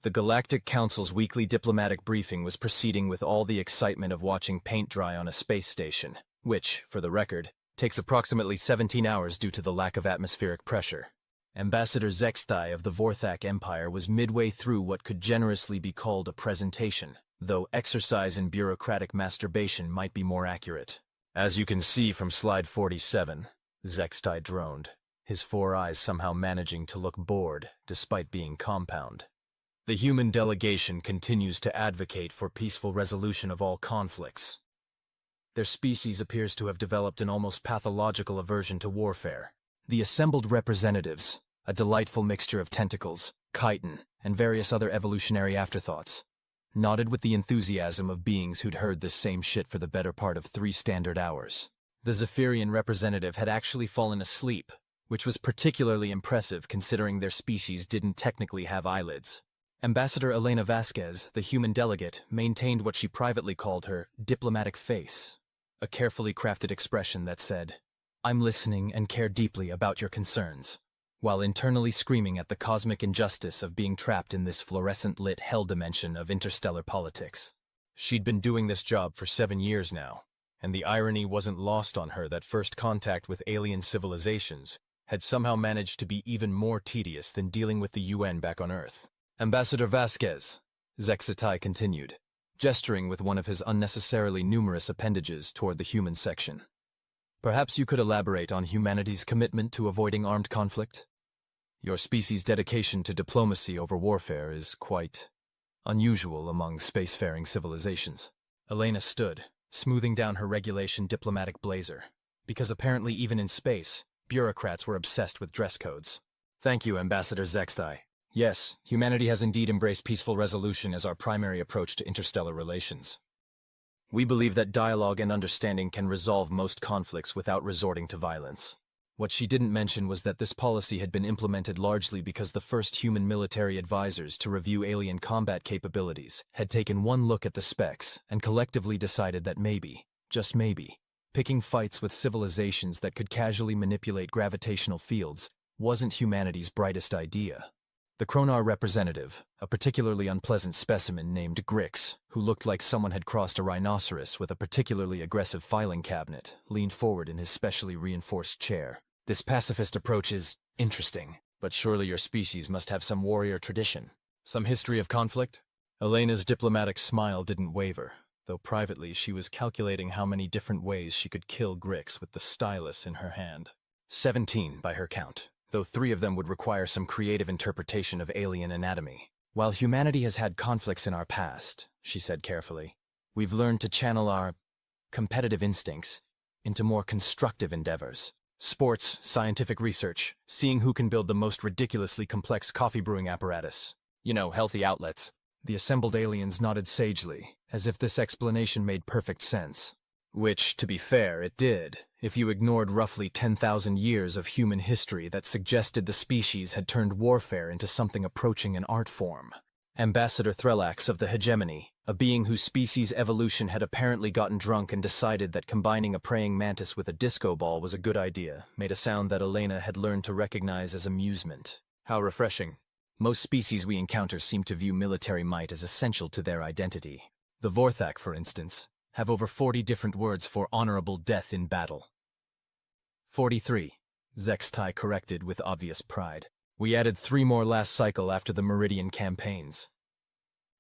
The Galactic Council's weekly diplomatic briefing was proceeding with all the excitement of watching paint dry on a space station, which, for the record, takes approximately 17 hours due to the lack of atmospheric pressure. Ambassador Zextai of the Vorthak Empire was midway through what could generously be called a presentation, though exercise in bureaucratic masturbation might be more accurate. As you can see from slide 47, Zextai droned, his 4 eyes somehow managing to look bored despite being compound. The human delegation continues to advocate for peaceful resolution of all conflicts. Their species appears to have developed an almost pathological aversion to warfare. The assembled representatives, a delightful mixture of tentacles, chitin, and various other evolutionary afterthoughts, nodded with the enthusiasm of beings who'd heard this same shit for the better part of 3 standard hours. The Zephyrian representative had actually fallen asleep, which was particularly impressive considering their species didn't technically have eyelids. Ambassador Elena Vasquez, the human delegate, maintained what she privately called her diplomatic face, a carefully crafted expression that said, "I'm listening and care deeply about your concerns," while internally screaming at the cosmic injustice of being trapped in this fluorescent-lit hell dimension of interstellar politics. She'd been doing this job for 7 years now, and the irony wasn't lost on her that first contact with alien civilizations had somehow managed to be even more tedious than dealing with the UN back on Earth. "Ambassador Vasquez," Zextai continued, gesturing with one of his unnecessarily numerous appendages toward the human section. "Perhaps you could elaborate on humanity's commitment to avoiding armed conflict? Your species' dedication to diplomacy over warfare is quite unusual among spacefaring civilizations." Elena stood, smoothing down her regulation diplomatic blazer, because apparently even in space, bureaucrats were obsessed with dress codes. "Thank you, Ambassador Zextai. Yes, humanity has indeed embraced peaceful resolution as our primary approach to interstellar relations. We believe that dialogue and understanding can resolve most conflicts without resorting to violence." What she didn't mention was that this policy had been implemented largely because the first human military advisors to review alien combat capabilities had taken one look at the specs and collectively decided that maybe, just maybe, picking fights with civilizations that could casually manipulate gravitational fields wasn't humanity's brightest idea. The Kronar representative, a particularly unpleasant specimen named Grix, who looked like someone had crossed a rhinoceros with a particularly aggressive filing cabinet, leaned forward in his specially reinforced chair. "This pacifist approach is interesting, but surely your species must have some warrior tradition, some history of conflict?" Elena's diplomatic smile didn't waver, though privately she was calculating how many different ways she could kill Grix with the stylus in her hand. 17 by her count, though 3 of them would require some creative interpretation of alien anatomy. "While humanity has had conflicts in our past," she said carefully, "we've learned to channel our competitive instincts into more constructive endeavors. Sports, scientific research, seeing who can build the most ridiculously complex coffee brewing apparatus. You know, healthy outlets." The assembled aliens nodded sagely, as if this explanation made perfect sense. Which, to be fair, it did, if you ignored roughly 10,000 years of human history that suggested the species had turned warfare into something approaching an art form. Ambassador Threlax of the Hegemony, a being whose species' evolution had apparently gotten drunk and decided that combining a praying mantis with a disco ball was a good idea, made a sound that Elena had learned to recognize as amusement. How refreshing. Most species we encounter seem to view military might as essential to their identity. The Vorthak, for instance, have over 40 different words for honorable death in battle. 43, Zextai corrected with obvious pride. "We added 3 more last cycle after the Meridian campaigns."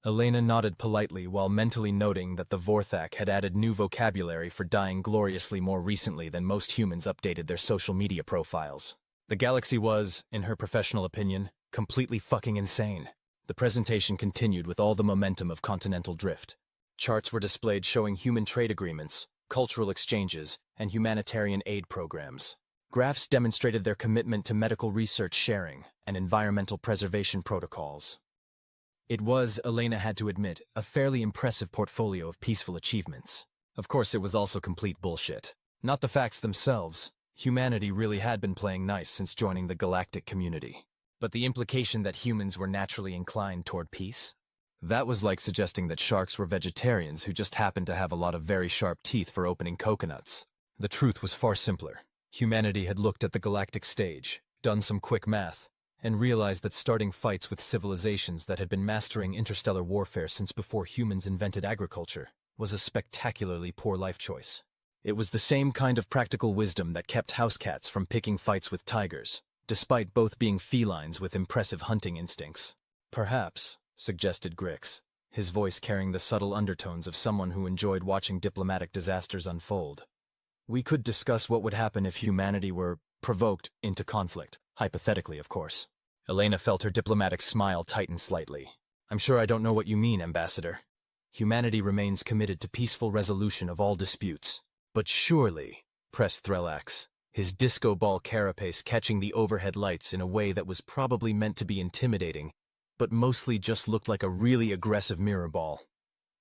Elena nodded politely while mentally noting that the Vorthak had added new vocabulary for dying gloriously more recently than most humans updated their social media profiles. The galaxy was, in her professional opinion, completely fucking insane. The presentation continued with all the momentum of continental drift. Charts were displayed showing human trade agreements, cultural exchanges, and humanitarian aid programs. Graphs demonstrated their commitment to medical research sharing and environmental preservation protocols. It was, Elena had to admit, a fairly impressive portfolio of peaceful achievements. Of course, it was also complete bullshit. Not the facts themselves. Humanity really had been playing nice since joining the galactic community. But the implication that humans were naturally inclined toward peace? That was like suggesting that sharks were vegetarians who just happened to have a lot of very sharp teeth for opening coconuts. The truth was far simpler. Humanity had looked at the galactic stage, done some quick math, and realized that starting fights with civilizations that had been mastering interstellar warfare since before humans invented agriculture was a spectacularly poor life choice. It was the same kind of practical wisdom that kept house cats from picking fights with tigers, despite both being felines with impressive hunting instincts. Perhaps, suggested Grix, his voice carrying the subtle undertones of someone who enjoyed watching diplomatic disasters unfold. We could discuss what would happen if humanity were provoked into conflict, hypothetically, of course. Elena felt her diplomatic smile tighten slightly. I'm sure I don't know what you mean, Ambassador. Humanity remains committed to peaceful resolution of all disputes. But surely, pressed Threllax, his disco ball carapace catching the overhead lights in a way that was probably meant to be intimidating, but mostly just looked like a really aggressive mirror ball.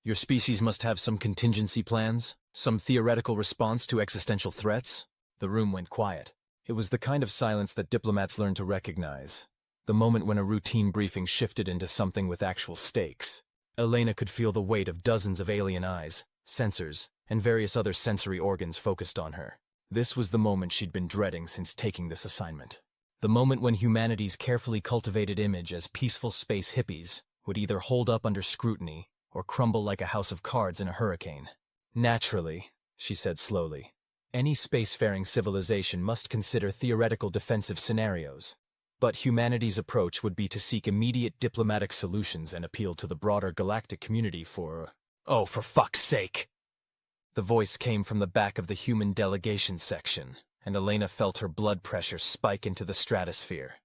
Your species must have some contingency plans, some theoretical response to existential threats? The room went quiet. It was the kind of silence that diplomats learn to recognize. The moment when a routine briefing shifted into something with actual stakes. Elena could feel the weight of dozens of alien eyes, sensors, and various other sensory organs focused on her. This was the moment she'd been dreading since taking this assignment. The moment when humanity's carefully cultivated image as peaceful space hippies would either hold up under scrutiny or crumble like a house of cards in a hurricane. Naturally, she said slowly, any spacefaring civilization must consider theoretical defensive scenarios. But humanity's approach would be to seek immediate diplomatic solutions and appeal to the broader galactic community for... Oh, for fuck's sake! The voice came from the back of the human delegation section, and Elena felt her blood pressure spike into the stratosphere.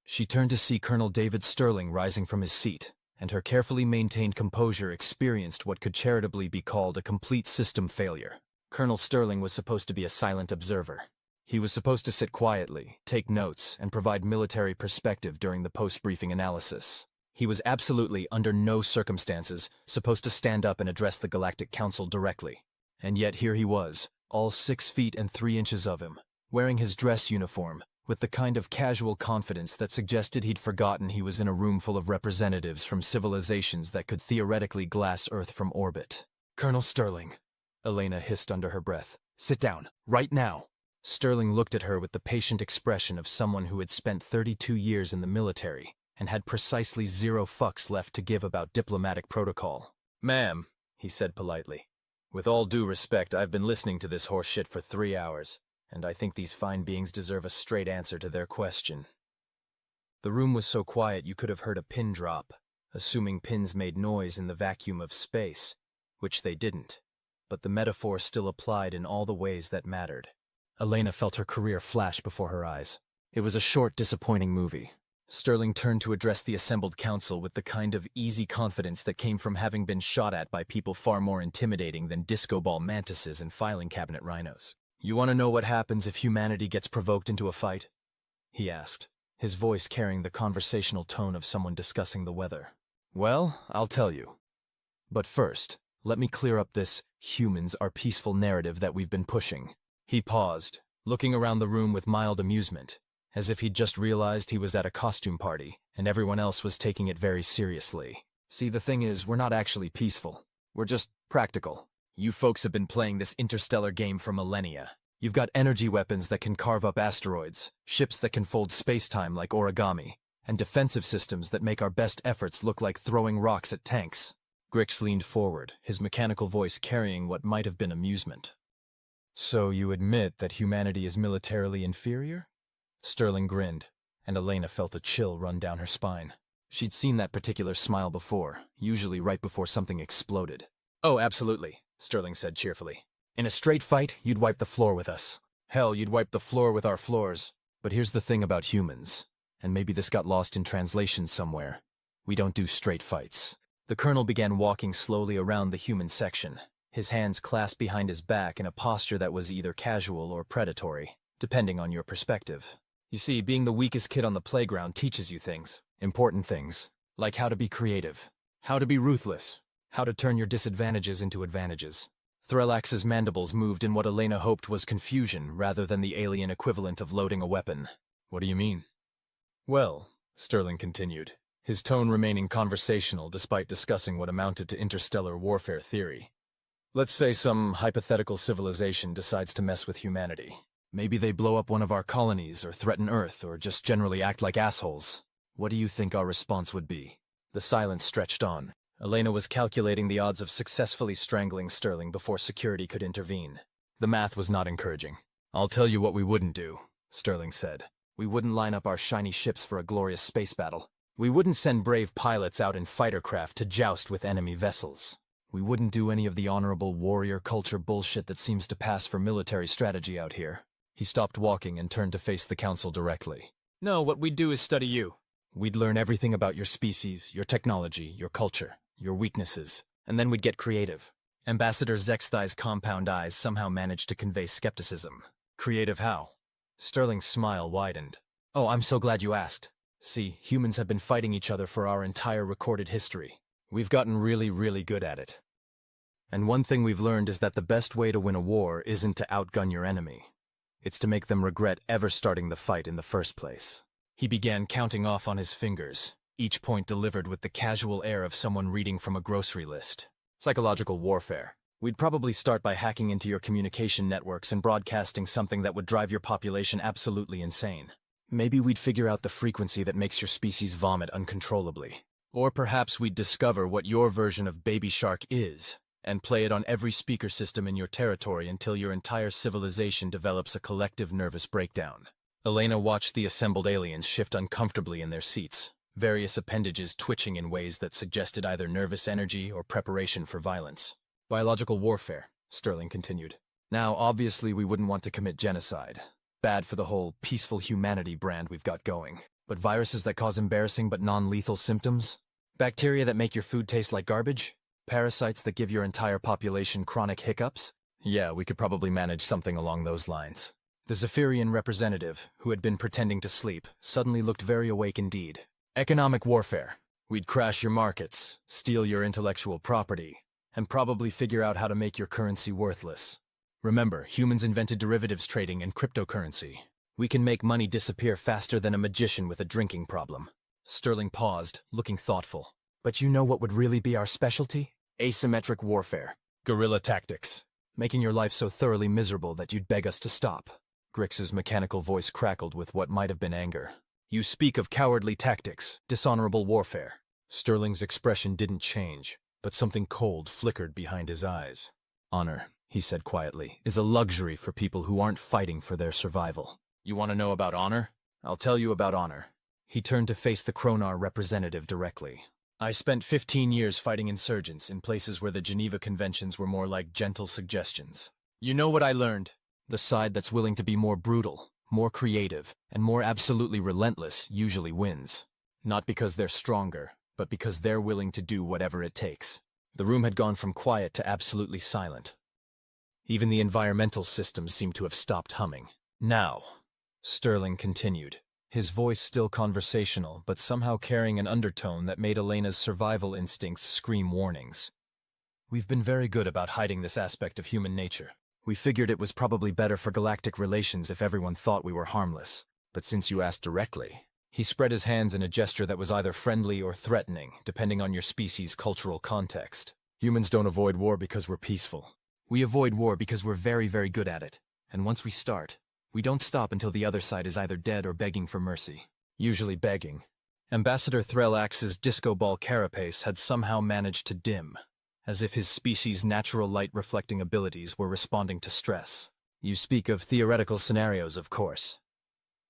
She turned to see Colonel David Sterling rising from his seat, and her carefully maintained composure experienced what could charitably be called a complete system failure. Colonel Sterling was supposed to be a silent observer. He was supposed to sit quietly, take notes, and provide military perspective during the post-briefing analysis. He was absolutely, under no circumstances, supposed to stand up and address the Galactic Council directly. And yet here he was, all 6 feet and 3 inches of him, wearing his dress uniform, with the kind of casual confidence that suggested he'd forgotten he was in a room full of representatives from civilizations that could theoretically glass Earth from orbit. Colonel Sterling, Elena hissed under her breath. Sit down, right now. Sterling looked at her with the patient expression of someone who had spent 32 years in the military and had precisely 0 fucks left to give about diplomatic protocol. Ma'am, he said politely, with all due respect, I've been listening to this horse shit for 3 hours, and I think these fine beings deserve a straight answer to their question. The room was so quiet you could have heard a pin drop, assuming pins made noise in the vacuum of space, which they didn't, but the metaphor still applied in all the ways that mattered. Elena felt her career flash before her eyes. It was a short, disappointing movie. Sterling turned to address the assembled council with the kind of easy confidence that came from having been shot at by people far more intimidating than disco ball mantises and filing cabinet rhinos. You want to know what happens if humanity gets provoked into a fight? He asked, his voice carrying the conversational tone of someone discussing the weather. Well, I'll tell you. But first, let me clear up this humans are peaceful narrative that we've been pushing. He paused, looking around the room with mild amusement, as if he'd just realized he was at a costume party, and everyone else was taking it very seriously. See, the thing is, we're not actually peaceful. We're just practical. You folks have been playing this interstellar game for millennia. You've got energy weapons that can carve up asteroids, ships that can fold space-time like origami, and defensive systems that make our best efforts look like throwing rocks at tanks. Grix leaned forward, his mechanical voice carrying what might have been amusement. So you admit that humanity is militarily inferior? Sterling grinned, and Elena felt a chill run down her spine. She'd seen that particular smile before, usually right before something exploded. Oh, absolutely, Sterling said cheerfully. In a straight fight, you'd wipe the floor with us. Hell, you'd wipe the floor with our floors. But here's the thing about humans, and maybe this got lost in translation somewhere. We don't do straight fights. The colonel began walking slowly around the human section, his hands clasped behind his back in a posture that was either casual or predatory, depending on your perspective. You see, being the weakest kid on the playground teaches you things, important things, like how to be creative, how to be ruthless, how to turn your disadvantages into advantages. Threllax's mandibles moved in what Elena hoped was confusion rather than the alien equivalent of loading a weapon. What do you mean? Well, Sterling continued, his tone remaining conversational despite discussing what amounted to interstellar warfare theory. Let's say some hypothetical civilization decides to mess with humanity. Maybe they blow up one of our colonies or threaten Earth or just generally act like assholes. What do you think our response would be? The silence stretched on. Elena was calculating the odds of successfully strangling Sterling before security could intervene. The math was not encouraging. I'll tell you what we wouldn't do, Sterling said. We wouldn't line up our shiny ships for a glorious space battle. We wouldn't send brave pilots out in fighter craft to joust with enemy vessels. We wouldn't do any of the honorable warrior culture bullshit that seems to pass for military strategy out here. He stopped walking and turned to face the council directly. No, what we'd do is study you. We'd learn everything about your species, your technology, your culture, your weaknesses, and then we'd get creative. Ambassador Zexthai's compound eyes somehow managed to convey skepticism. Creative how? Sterling's smile widened. Oh, I'm so glad you asked. See, humans have been fighting each other for our entire recorded history. We've gotten really, really good at it. And one thing we've learned is that the best way to win a war isn't to outgun your enemy. It's to make them regret ever starting the fight in the first place. He began counting off on his fingers, each point delivered with the casual air of someone reading from a grocery list. Psychological warfare. We'd probably start by hacking into your communication networks and broadcasting something that would drive your population absolutely insane. Maybe we'd figure out the frequency that makes your species vomit uncontrollably. Or perhaps we'd discover what your version of Baby Shark is, and play it on every speaker system in your territory until your entire civilization develops a collective nervous breakdown. Elena watched the assembled aliens shift uncomfortably in their seats, various appendages twitching in ways that suggested either nervous energy or preparation for violence. Biological warfare, Sterling continued. Now, obviously, we wouldn't want to commit genocide. Bad for the whole peaceful humanity brand we've got going. But viruses that cause embarrassing but non-lethal symptoms? Bacteria that make your food taste like garbage? Parasites that give your entire population chronic hiccups? Yeah, we could probably manage something along those lines. The Zephyrian representative, who had been pretending to sleep, suddenly looked very awake indeed. Economic warfare. We'd crash your markets, steal your intellectual property, and probably figure out how to make your currency worthless. Remember, humans invented derivatives trading and cryptocurrency. We can make money disappear faster than a magician with a drinking problem. Sterling paused, looking thoughtful. But you know what would really be our specialty? Asymmetric warfare. Guerrilla tactics. Making your life so thoroughly miserable that you'd beg us to stop. Grix's mechanical voice crackled with what might have been anger. You speak of cowardly tactics, dishonorable warfare. Sterling's expression didn't change, but something cold flickered behind his eyes. Honor, he said quietly, is a luxury for people who aren't fighting for their survival. You want to know about honor? I'll tell you about honor. He turned to face the Kronar representative directly. I spent 15 years fighting insurgents in places where the Geneva Conventions were more like gentle suggestions. You know what I learned? The side that's willing to be more brutal, more creative, and more absolutely relentless usually wins. Not because they're stronger, but because they're willing to do whatever it takes. The room had gone from quiet to absolutely silent. Even the environmental systems seemed to have stopped humming. Now, Sterling continued, his voice still conversational, but somehow carrying an undertone that made Elena's survival instincts scream warnings. We've been very good about hiding this aspect of human nature. We figured it was probably better for galactic relations if everyone thought we were harmless. But since you asked directly, he spread his hands in a gesture that was either friendly or threatening, depending on your species' cultural context. Humans don't avoid war because we're peaceful. We avoid war because we're very, very good at it. And once we start, we don't stop until the other side is either dead or begging for mercy. Usually begging. Ambassador Threllax's disco ball carapace had somehow managed to dim, as if his species' natural light-reflecting abilities were responding to stress. You speak of theoretical scenarios, of course.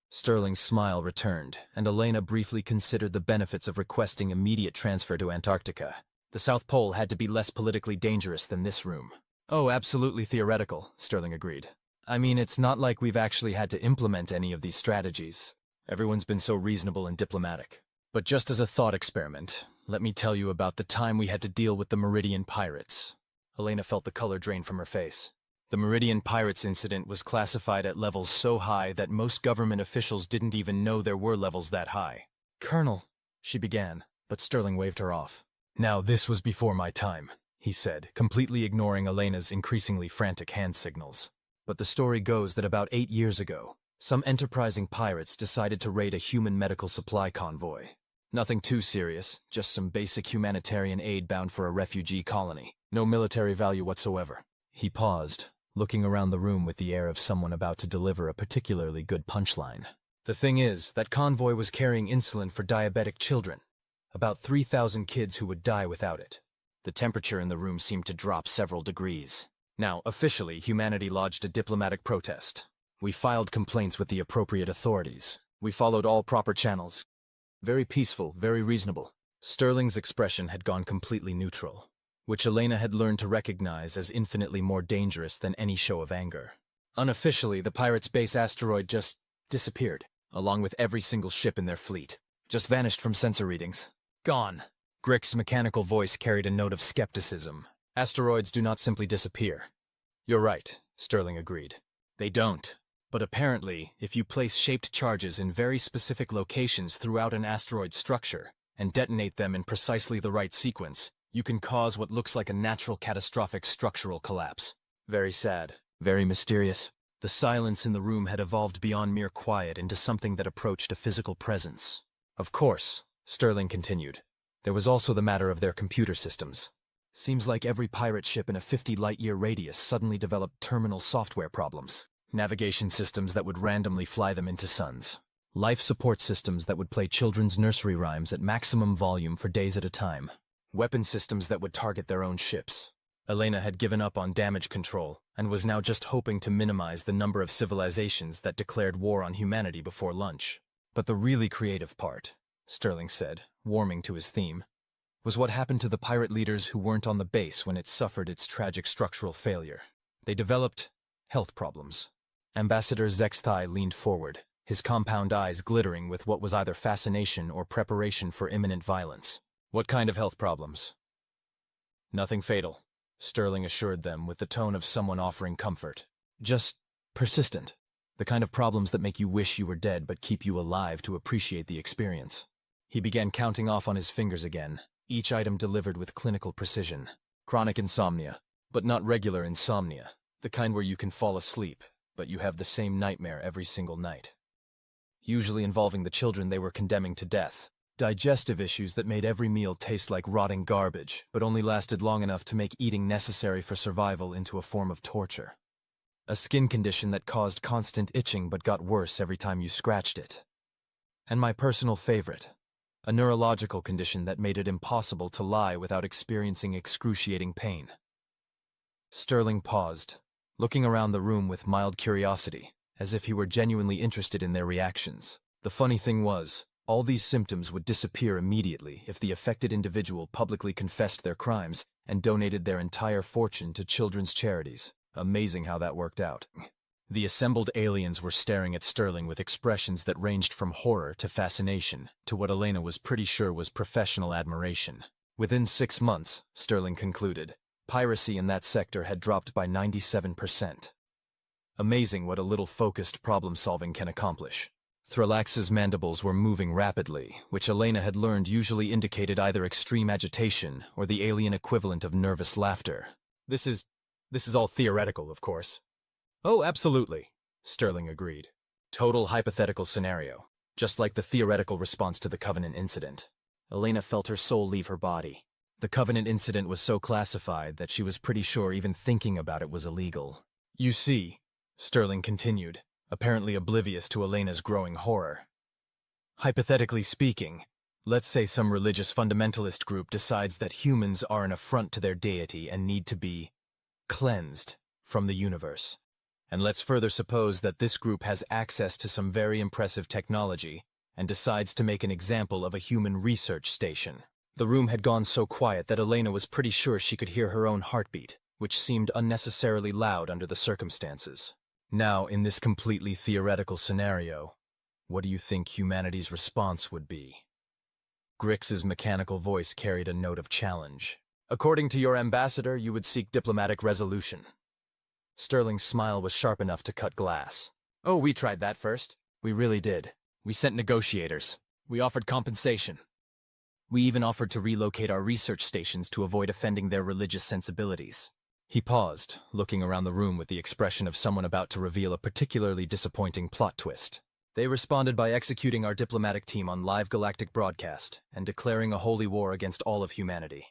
Sterling's smile returned, and Elena briefly considered the benefits of requesting immediate transfer to Antarctica. The South Pole had to be less politically dangerous than this room. Oh, absolutely theoretical, Sterling agreed. I mean, it's not like we've actually had to implement any of these strategies. Everyone's been so reasonable and diplomatic. But just as a thought experiment, let me tell you about the time we had to deal with the Meridian Pirates. Elena felt the color drain from her face. The Meridian Pirates incident was classified at levels so high that most government officials didn't even know there were levels that high. Colonel, she began, but Sterling waved her off. Now this was before my time, he said, completely ignoring Elena's increasingly frantic hand signals. But the story goes that about 8 years ago, some enterprising pirates decided to raid a human medical supply convoy. Nothing too serious, just some basic humanitarian aid bound for a refugee colony. No military value whatsoever. He paused, looking around the room with the air of someone about to deliver a particularly good punchline. The thing is, that convoy was carrying insulin for diabetic children. About 3,000 kids who would die without it. The temperature in the room seemed to drop several degrees. Now, officially, humanity lodged a diplomatic protest. We filed complaints with the appropriate authorities. We followed all proper channels. Very peaceful, very reasonable. Sterling's expression had gone completely neutral, which Elena had learned to recognize as infinitely more dangerous than any show of anger. Unofficially, the pirates' base asteroid just disappeared, along with every single ship in their fleet. Just vanished from sensor readings. Gone. Grick's mechanical voice carried a note of skepticism. Asteroids do not simply disappear. You're right, Sterling agreed. They don't. But apparently, if you place shaped charges in very specific locations throughout an asteroid structure and detonate them in precisely the right sequence, you can cause what looks like a natural catastrophic structural collapse. Very sad. Very mysterious. The silence in the room had evolved beyond mere quiet into something that approached a physical presence. Of course, Sterling continued, there was also the matter of their computer systems. Seems like every pirate ship in a 50 light-year radius suddenly developed terminal software problems. Navigation systems that would randomly fly them into suns. Life support systems that would play children's nursery rhymes at maximum volume for days at a time. Weapon systems that would target their own ships. Elena had given up on damage control and was now just hoping to minimize the number of civilizations that declared war on humanity before lunch. But the really creative part, Sterling said, warming to his theme, was what happened to the pirate leaders who weren't on the base when it suffered its tragic structural failure. They developed health problems. Ambassador Zexthai leaned forward, his compound eyes glittering with what was either fascination or preparation for imminent violence. What kind of health problems? Nothing fatal, Sterling assured them with the tone of someone offering comfort. Just persistent. The kind of problems that make you wish you were dead but keep you alive to appreciate the experience. He began counting off on his fingers again, each item delivered with clinical precision. Chronic insomnia, but not regular insomnia, the kind where you can fall asleep, but you have the same nightmare every single night. Usually involving the children they were condemning to death. Digestive issues that made every meal taste like rotting garbage, but only lasted long enough to make eating necessary for survival into a form of torture. A skin condition that caused constant itching but got worse every time you scratched it. And my personal favorite, a neurological condition that made it impossible to lie without experiencing excruciating pain. Sterling paused, looking around the room with mild curiosity, as if he were genuinely interested in their reactions. The funny thing was, all these symptoms would disappear immediately if the affected individual publicly confessed their crimes and donated their entire fortune to children's charities. Amazing how that worked out. The assembled aliens were staring at Sterling with expressions that ranged from horror to fascination to what Elena was pretty sure was professional admiration. Within 6 months, Sterling concluded, piracy in that sector had dropped by 97%. Amazing what a little focused problem-solving can accomplish. Thrillax's mandibles were moving rapidly, which Elena had learned usually indicated either extreme agitation or the alien equivalent of nervous laughter. This is all theoretical, of course. Oh, absolutely, Sterling agreed. Total hypothetical scenario, just like the theoretical response to the Covenant incident. Elena felt her soul leave her body. The Covenant incident was so classified that she was pretty sure even thinking about it was illegal. You see, Sterling continued, apparently oblivious to Elena's growing horror. Hypothetically speaking, let's say some religious fundamentalist group decides that humans are an affront to their deity and need to be cleansed from the universe. And let's further suppose that this group has access to some very impressive technology and decides to make an example of a human research station. The room had gone so quiet that Elena was pretty sure she could hear her own heartbeat, which seemed unnecessarily loud under the circumstances. Now, in this completely theoretical scenario, what do you think humanity's response would be? Grix's mechanical voice carried a note of challenge. According to your ambassador, you would seek diplomatic resolution. Sterling's smile was sharp enough to cut glass. Oh, we tried that first. We really did. We sent negotiators. We offered compensation. We even offered to relocate our research stations to avoid offending their religious sensibilities. He paused, looking around the room with the expression of someone about to reveal a particularly disappointing plot twist. They responded by executing our diplomatic team on live galactic broadcast and declaring a holy war against all of humanity.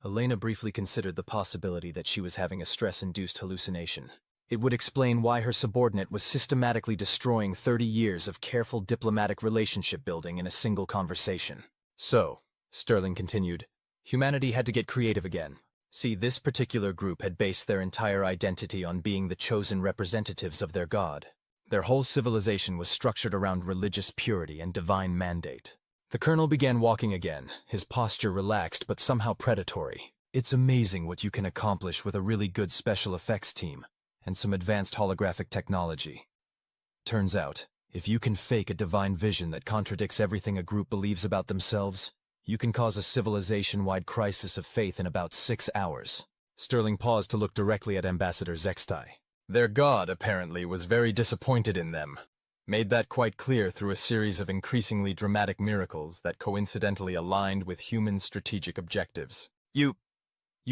Elena briefly considered the possibility that she was having a stress-induced hallucination. It would explain why her subordinate was systematically destroying 30 years of careful diplomatic relationship building in a single conversation. So, Sterling continued, humanity had to get creative again. See, this particular group had based their entire identity on being the chosen representatives of their god. Their whole civilization was structured around religious purity and divine mandate. The colonel began walking again, his posture relaxed but somehow predatory. It's amazing what you can accomplish with a really good special effects team and some advanced holographic technology. Turns out, if you can fake a divine vision that contradicts everything a group believes about themselves, you can cause a civilization-wide crisis of faith in about 6 hours. Sterling paused to look directly at Ambassador Zextai. Their god, apparently, was very disappointed in them. Made that quite clear through a series of increasingly dramatic miracles that coincidentally aligned with human strategic objectives. You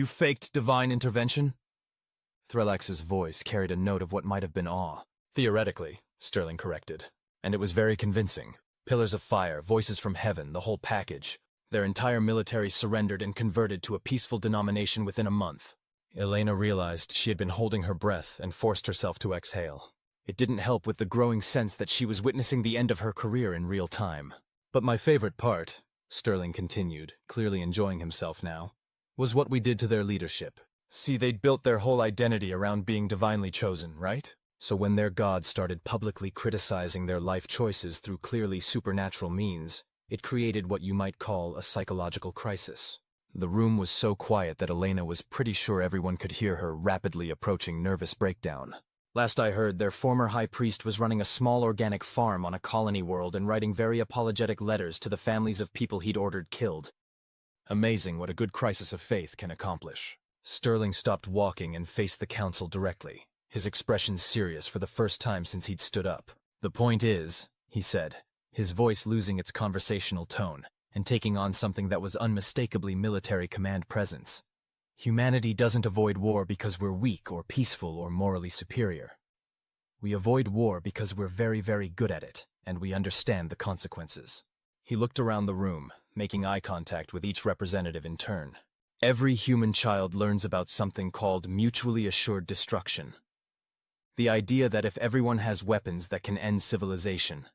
faked divine intervention? Threlax's voice carried a note of what might have been awe. Theoretically, Sterling corrected. And it was very convincing. Pillars of fire, voices from heaven, the whole package. Their entire military surrendered and converted to a peaceful denomination within a month. Elena realized she had been holding her breath and forced herself to exhale. It didn't help with the growing sense that she was witnessing the end of her career in real time. But my favorite part, Sterling continued, clearly enjoying himself now, was what we did to their leadership. See, they'd built their whole identity around being divinely chosen, right? So when their god started publicly criticizing their life choices through clearly supernatural means, it created what you might call a psychological crisis. The room was so quiet that Elena was pretty sure everyone could hear her rapidly approaching nervous breakdown. Last I heard, their former high priest was running a small organic farm on a colony world and writing very apologetic letters to the families of people he'd ordered killed. Amazing what a good crisis of faith can accomplish. Sterling stopped walking and faced the council directly, his expression serious for the first time since he'd stood up. The point is, he said, his voice losing its conversational tone and taking on something that was unmistakably military command presence. Humanity doesn't avoid war because we're weak or peaceful or morally superior. We avoid war because we're very, very good at it, and we understand the consequences. He looked around the room, making eye contact with each representative in turn. Every human child learns about something called mutually assured destruction. The idea that if everyone has weapons that can end civilization,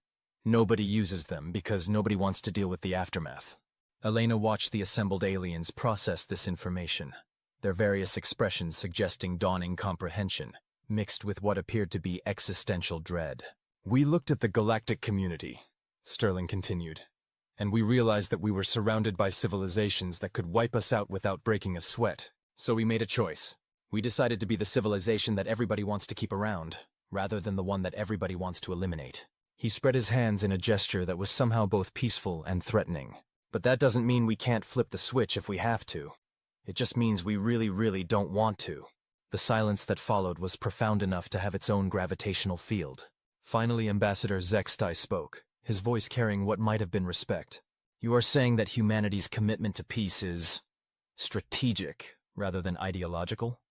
nobody uses them because nobody wants to deal with the aftermath. Elena watched the assembled aliens process this information, their various expressions suggesting dawning comprehension, mixed with what appeared to be existential dread. We looked at the galactic community, Sterling continued, and we realized that we were surrounded by civilizations that could wipe us out without breaking a sweat. So we made a choice. We decided to be the civilization that everybody wants to keep around, rather than the one that everybody wants to eliminate. He spread his hands in a gesture that was somehow both peaceful and threatening. But that doesn't mean we can't flip the switch if we have to. It just means we really, really don't want to. The silence that followed was profound enough to have its own gravitational field. Finally, Ambassador Zextai spoke, his voice carrying what might have been respect. You are saying that humanity's commitment to peace is strategic rather than ideological?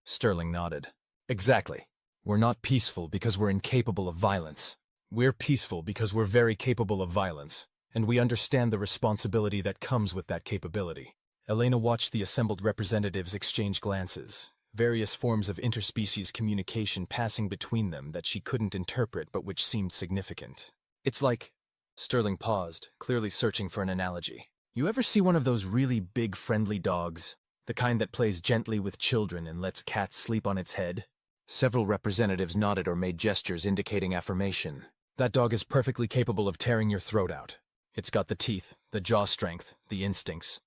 Sterling nodded. Exactly. We're not peaceful because we're incapable of violence. We're peaceful because we're very capable of violence, and we understand the responsibility that comes with that capability. Elena watched the assembled representatives exchange glances, various forms of interspecies communication passing between them that she couldn't interpret but which seemed significant. It's like... Sterling paused, clearly searching for an analogy. You ever see one of those really big friendly dogs? The kind that plays gently with children and lets cats sleep on its head? Several representatives nodded or made gestures indicating affirmation. That dog is perfectly capable of tearing your throat out. It's got the teeth, the jaw strength, the instincts.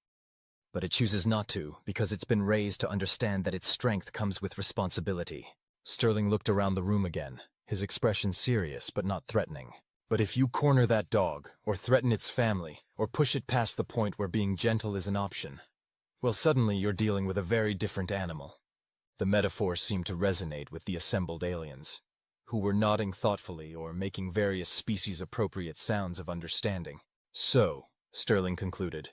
But it chooses not to, because it's been raised to understand that its strength comes with responsibility. Sterling looked around the room again, his expression serious but not threatening. But if you corner that dog, or threaten its family, or push it past the point where being gentle is an option, well, suddenly you're dealing with a very different animal. The metaphor seemed to resonate with the assembled aliens, who were nodding thoughtfully or making various species-appropriate sounds of understanding. So, Sterling concluded,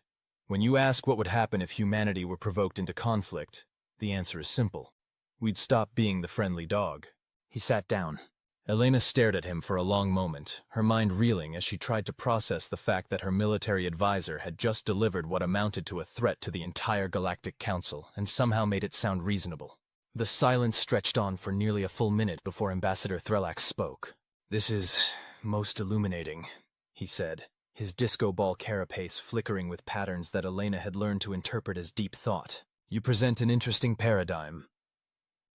when you ask what would happen if humanity were provoked into conflict, the answer is simple. We'd stop being the friendly dog. He sat down, Elena stared at him for a long moment, her mind reeling as she tried to process the fact that her military advisor had just delivered what amounted to a threat to the entire Galactic Council and somehow made it sound reasonable. The silence stretched on for nearly a full minute before Ambassador Threlax spoke. "This is most illuminating," he said, his disco ball carapace flickering with patterns that Elena had learned to interpret as deep thought. "You present an interesting paradigm."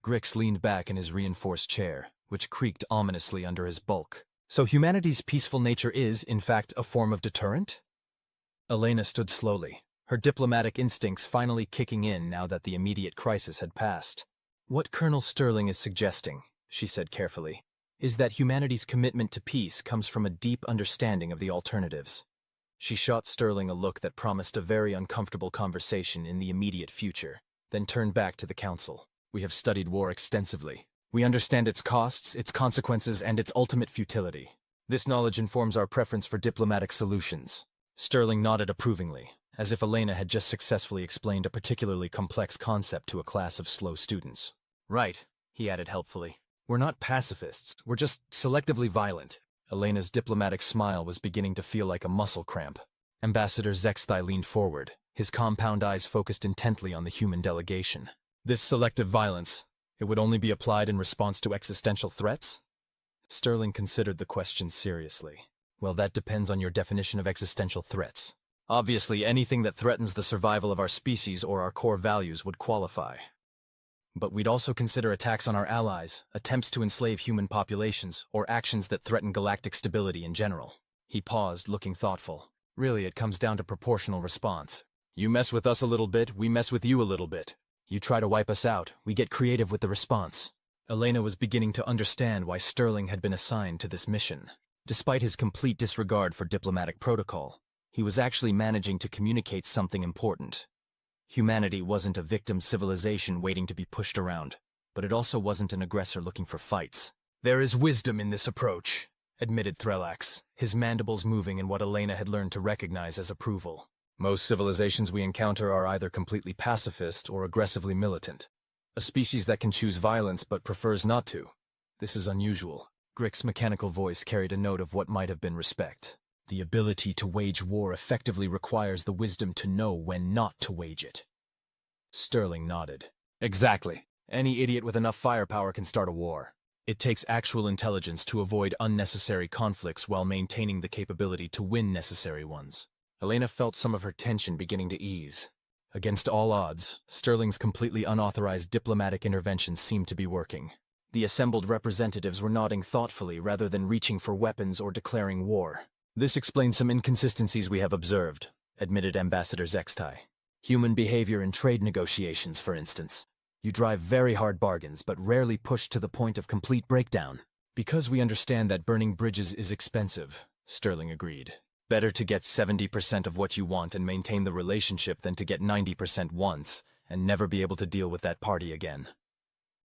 Grix leaned back in his reinforced chair, which creaked ominously under his bulk. "So humanity's peaceful nature is, in fact, a form of deterrent?" Elena stood slowly, her diplomatic instincts finally kicking in now that the immediate crisis had passed. "What Colonel Sterling is suggesting," she said carefully, "is that humanity's commitment to peace comes from a deep understanding of the alternatives." She shot Sterling a look that promised a very uncomfortable conversation in the immediate future, then turned back to the council. "We have studied war extensively. We understand its costs, its consequences, and its ultimate futility. This knowledge informs our preference for diplomatic solutions." Sterling nodded approvingly, as if Elena had just successfully explained a particularly complex concept to a class of slow students. "Right," he added helpfully. "We're not pacifists, we're just selectively violent." Elena's diplomatic smile was beginning to feel like a muscle cramp. Ambassador Zexthai leaned forward, his compound eyes focused intently on the human delegation. "This selective violence, it would only be applied in response to existential threats?" Sterling considered the question seriously. "Well, that depends on your definition of existential threats. Obviously, anything that threatens the survival of our species or our core values would qualify. But we'd also consider attacks on our allies, attempts to enslave human populations, or actions that threaten galactic stability in general." He paused, looking thoughtful. "Really, it comes down to proportional response. You mess with us a little bit, we mess with you a little bit. You try to wipe us out, we get creative with the response." Elena was beginning to understand why Sterling had been assigned to this mission. Despite his complete disregard for diplomatic protocol, he was actually managing to communicate something important. Humanity wasn't a victim civilization waiting to be pushed around, but it also wasn't an aggressor looking for fights. "There is wisdom in this approach," admitted Threlax, his mandibles moving in what Elena had learned to recognize as approval. "Most civilizations we encounter are either completely pacifist or aggressively militant. A species that can choose violence but prefers not to. This is unusual." Grix's mechanical voice carried a note of what might have been respect. "The ability to wage war effectively requires the wisdom to know when not to wage it." Sterling nodded. "Exactly. Any idiot with enough firepower can start a war. It takes actual intelligence to avoid unnecessary conflicts while maintaining the capability to win necessary ones." Elena felt some of her tension beginning to ease. Against all odds, Sterling's completely unauthorized diplomatic intervention seemed to be working. The assembled representatives were nodding thoughtfully rather than reaching for weapons or declaring war. "This explains some inconsistencies we have observed," admitted Ambassador Zexthai. "Human behavior in trade negotiations, for instance. You drive very hard bargains, but rarely push to the point of complete breakdown." "Because we understand that burning bridges is expensive," Sterling agreed. "Better to get 70% of what you want and maintain the relationship than to get 90% once and never be able to deal with that party again."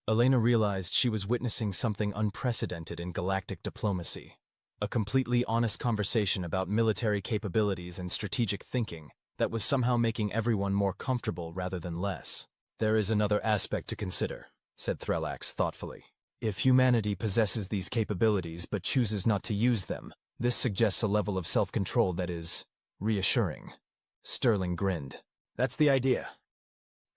Elena realized she was witnessing something unprecedented in galactic diplomacy. A completely honest conversation about military capabilities and strategic thinking that was somehow making everyone more comfortable rather than less. "There is another aspect to consider," said Threlax thoughtfully. "If humanity possesses these capabilities but chooses not to use them, this suggests a level of self-control that is reassuring." Sterling grinned. "That's the idea.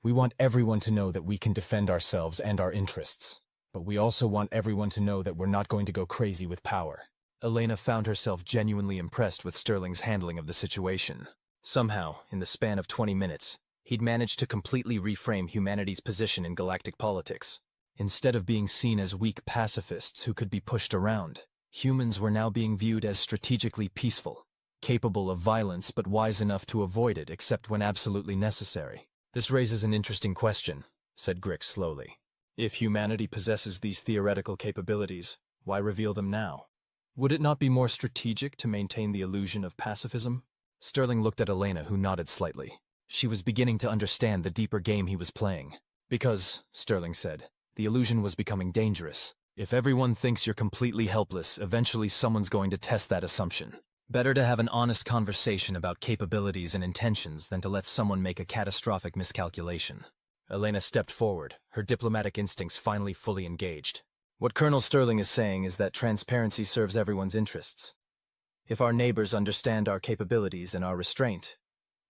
We want everyone to know that we can defend ourselves and our interests, but we also want everyone to know that we're not going to go crazy with power." Elena found herself genuinely impressed with Sterling's handling of the situation. Somehow, in the span of 20 minutes, he'd managed to completely reframe humanity's position in galactic politics. Instead of being seen as weak pacifists who could be pushed around, humans were now being viewed as strategically peaceful, capable of violence but wise enough to avoid it except when absolutely necessary. "This raises an interesting question," said Grix slowly. "If humanity possesses these theoretical capabilities, why reveal them now? Would it not be more strategic to maintain the illusion of pacifism?" Sterling looked at Elena, who nodded slightly. She was beginning to understand the deeper game he was playing. "Because," Sterling said, "the illusion was becoming dangerous. If everyone thinks you're completely helpless, eventually someone's going to test that assumption. Better to have an honest conversation about capabilities and intentions than to let someone make a catastrophic miscalculation." Elena stepped forward, her diplomatic instincts finally fully engaged. What Colonel Sterling is saying is that transparency serves everyone's interests. If our neighbors understand our capabilities and our restraint,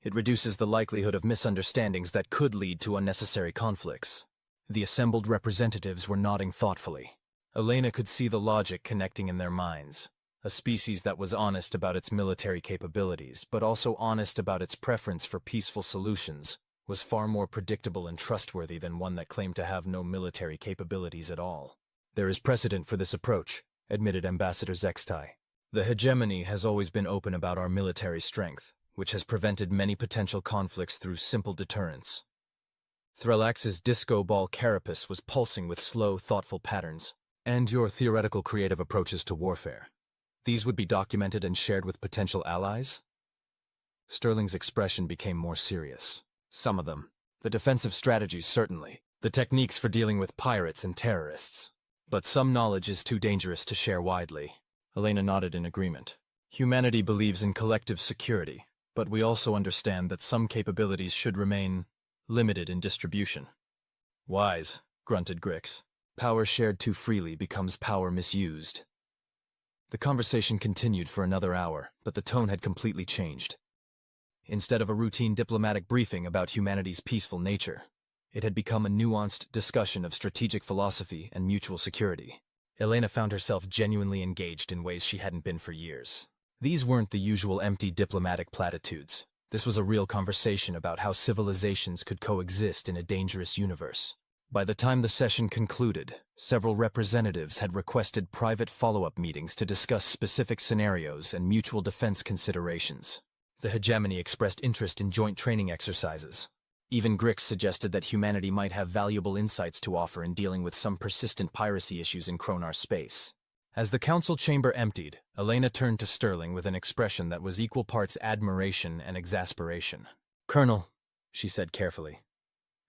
it reduces the likelihood of misunderstandings that could lead to unnecessary conflicts. The assembled representatives were nodding thoughtfully. Elena could see the logic connecting in their minds. A species that was honest about its military capabilities, but also honest about its preference for peaceful solutions, was far more predictable and trustworthy than one that claimed to have no military capabilities at all. There is precedent for this approach, admitted Ambassador Zextai. The hegemony has always been open about our military strength, which has prevented many potential conflicts through simple deterrence. Threlax's disco ball carapace was pulsing with slow, thoughtful patterns. And your theoretical creative approaches to warfare. These would be documented and shared with potential allies? Sterling's expression became more serious. Some of them. The defensive strategies, certainly. The techniques for dealing with pirates and terrorists. But some knowledge is too dangerous to share widely. Elena nodded in agreement. Humanity believes in collective security, but we also understand that some capabilities should remain limited in distribution. Wise, grunted Grix. Power shared too freely becomes power misused. The conversation continued for another hour, but the tone had completely changed. Instead of a routine diplomatic briefing about humanity's peaceful nature, it had become a nuanced discussion of strategic philosophy and mutual security. Elena found herself genuinely engaged in ways she hadn't been for years. These weren't the usual empty diplomatic platitudes. This was a real conversation about how civilizations could coexist in a dangerous universe. By the time the session concluded, several representatives had requested private follow-up meetings to discuss specific scenarios and mutual defense considerations. The hegemony expressed interest in joint training exercises. Even Grix suggested that humanity might have valuable insights to offer in dealing with some persistent piracy issues in Kronar space. As the council chamber emptied, Elena turned to Sterling with an expression that was equal parts admiration and exasperation. "Colonel," she said carefully,